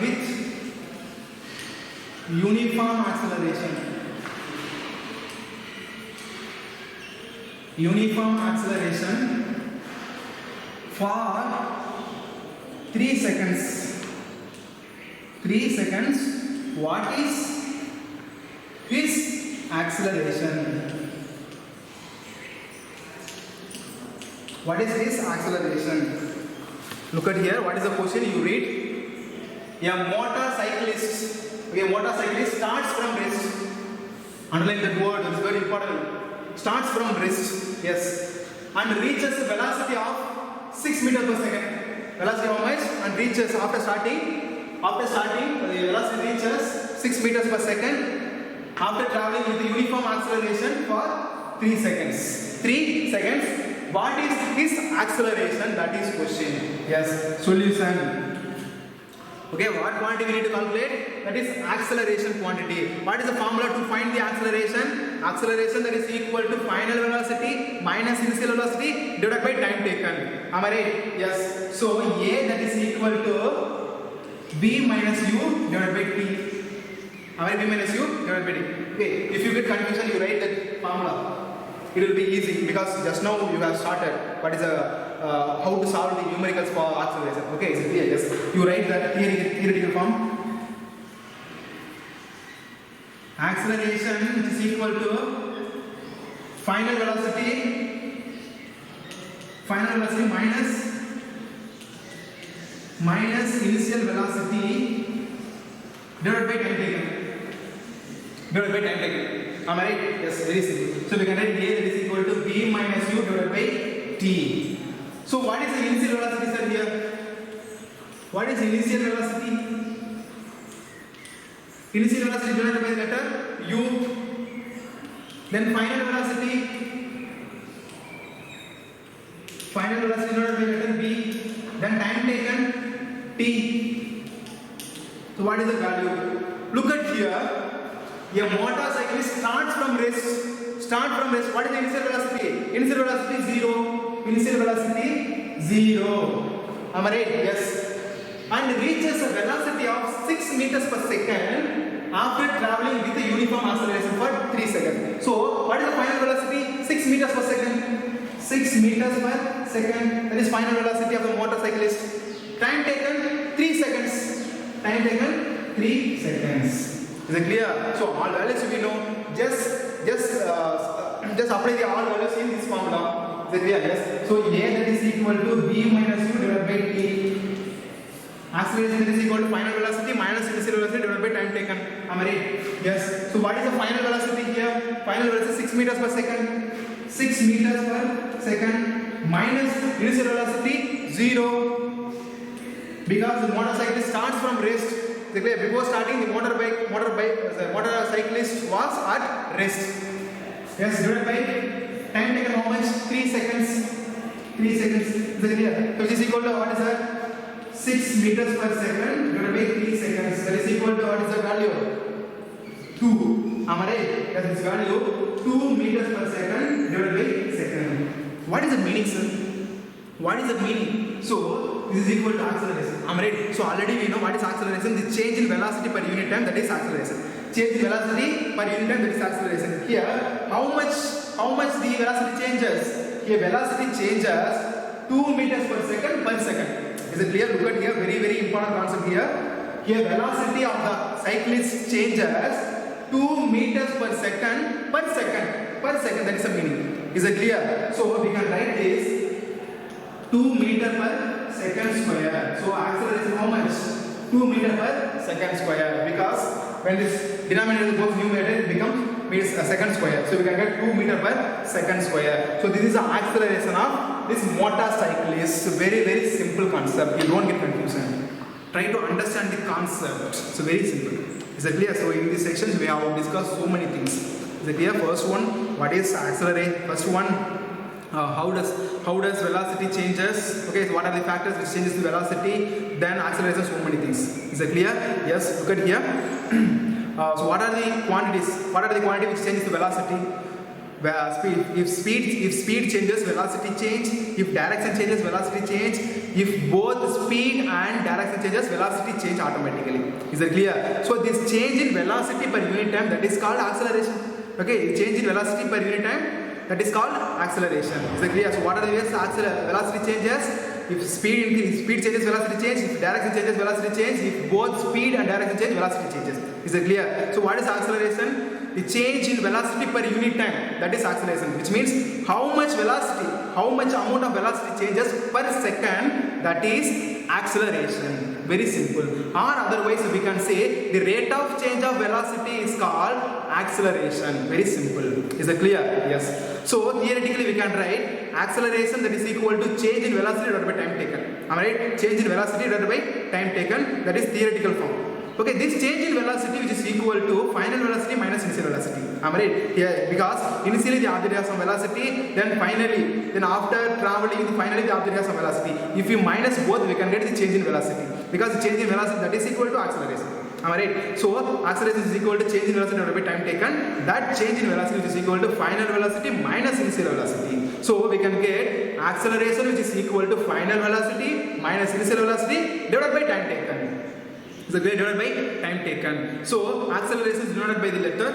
with uniform acceleration for 3 seconds. 3 seconds. What is his acceleration? What is his acceleration? Look at here. What is the question? You read. A motorcyclist starts from rest. Underline that word. It's very important. Starts from rest, yes, and reaches a velocity of 6 meters per second. Velocity how much? And reaches after starting, the velocity reaches 6 meters per second after traveling with the uniform acceleration for 3 seconds. 3 seconds. What is his acceleration? That is question. Yes, solution. Okay, what quantity we need to calculate? That is acceleration quantity. What is the formula to find the acceleration? Acceleration that is equal to final velocity minus initial velocity divided by time taken. Am I right? Yes. So A that is equal to B minus U divided by T. Am I right? B minus U divided by T. Okay. If you get confusion, you write that formula. It will be easy because just now you have started. What is how to solve the numericals for acceleration? Okay, is it clear? Yes. You write that theoretical form. Acceleration is equal to final velocity minus initial velocity divided by time taken. Am I right? Yes, very simple. So we can write A that is equal to B minus U divided by T. So what is the initial velocity, sir, here? What is initial velocity? Initial velocity divided by the letter U. Then final velocity divided by the letter B. Then time taken T. So what is the value? Look at here. A motorcyclist starts from rest. What is the initial velocity? Initial velocity 0. Am I right? Yes. And reaches a velocity of 6 meters per second after traveling with a uniform acceleration for 3 seconds. So, what is the final velocity? 6 meters per second. 6 meters per second. That is final velocity of the motorcyclist. Time taken 3 seconds. time taken 3 seconds. Is it clear? So all values we know. Just apply the all values in this formula. Is it clear? Yes. So A that is equal to v minus u divided by t. Acceleration is equal to final velocity minus initial velocity divided by time taken. Am I right? Yes. So what is the final velocity here? Final velocity 6 meters per second. 6 meters per second minus initial velocity 0. Because the motorcyclist starts from rest. Before starting, the motorcyclist was at rest. Yes, divided by time taken how much? 3 seconds. 3 seconds. Is it clear? So this is equal to what is that? 6 meters per second divided by 3 seconds. That is equal to what is the value? 2. Am I right? Yes, this value 2 meters per second divided by second. What is the meaning, sir? What is the meaning? So this is equal to acceleration. Am I right? So already we know what is acceleration. The change in velocity per unit time, that is acceleration. Change in velocity per unit time, that is acceleration. Here, how much the velocity changes? Here velocity changes 2 meters per second per second. Is it clear? Look at here, very very important concept here. Here velocity of the cyclist changes 2 meters per second per second. That is the meaning. Is it clear? So we can write this 2 meter per second square. So acceleration how much? 2 meter per second square. Because when this denominator goes numerator, it becomes meters a second square. So we can get 2 meter per second square. So this is the acceleration of this motorcyclist. Very very simple concept. You don't get confusion. Try to understand the concept. So very simple. Is it clear? So in these sections we have discussed so many things. Is it clear? First one, what is accelerate? First one, how does velocity changes? Okay, so what are the factors which changes the velocity? Then acceleration, so many things. Is it clear? Yes. Look at here. So what are the quantities? What are the quantity which changes the velocity? Speed. If speed changes, velocity change. If direction changes, velocity change. If both speed and direction changes, velocity change automatically. Is it clear? So this change in velocity per unit time, that is called acceleration. Okay, change in velocity per unit time, that is called acceleration. Is it clear? So what are the ways velocity changes? If speed increases, speed changes, velocity change. If direction changes, velocity change. If both speed and direction change, velocity changes. Is it clear? So what is acceleration? The change in velocity per unit time, that is acceleration, which means how much velocity, how much amount of velocity changes per second, that is acceleration. Very simple. Or otherwise we can say the rate of change of velocity is called acceleration. Very simple. Is it clear? Yes. So theoretically we can write acceleration, that is equal to change in velocity divided by time taken. Am I right? Change in velocity divided by time taken, that is theoretical form. Okay, this change in velocity which is equal to final velocity minus initial velocity. Am I right? Yeah, because initially the object has some velocity, then after traveling, finally the object has some velocity. If you minus both, we can get the change in velocity. Because the change in velocity, that is equal to acceleration. Am I right? So acceleration is equal to change in velocity divided by time taken. That change in velocity which is equal to final velocity minus initial velocity. So we can get acceleration which is equal to final velocity minus initial velocity divided by time taken. So divided by time taken. So acceleration is denoted by the letter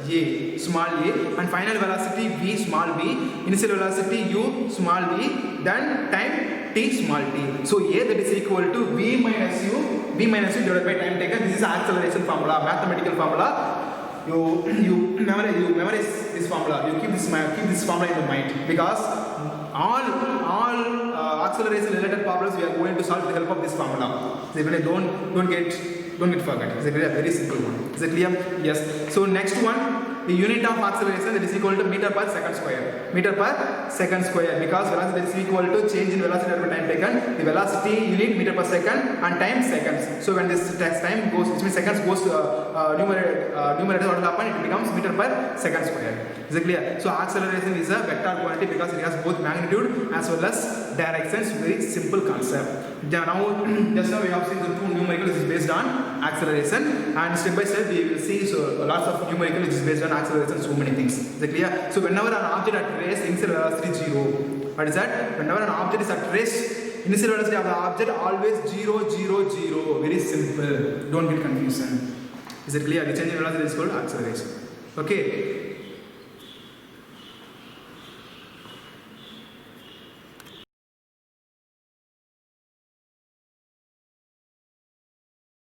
A, small a, and final velocity V, small v, initial velocity U, small v, then time t, small t. So A, that is equal to V minus U divided by time taken. This is acceleration formula, mathematical formula. You memorize this formula. You keep this formula in your mind, because all acceleration related problems we are going to solve with the help of this formula. So don't get forget. It's a very simple one. Is it clear? Yes. So next one, the unit of acceleration, that is equal to meter per second square. Meter per second square, because velocity is equal to change in velocity over time taken. The velocity unit meter per second and time seconds. So when this time goes, which means seconds goes to numerator, what will happen? It becomes meter per second square. Is it clear? So acceleration is a vector quantity because it has both magnitude as well as directions. Very simple concept. Just now we have seen the two numericals is based on acceleration, and step by step we will see lots of numerical which is based on acceleration, so many things. Is it clear? So whenever an object at rest, initial velocity 0. What is that? Whenever an object is at rest, initial velocity of the object always 0, 0, 0. Very simple. Don't get confusion. Is it clear? The change in velocity is called acceleration. Okay.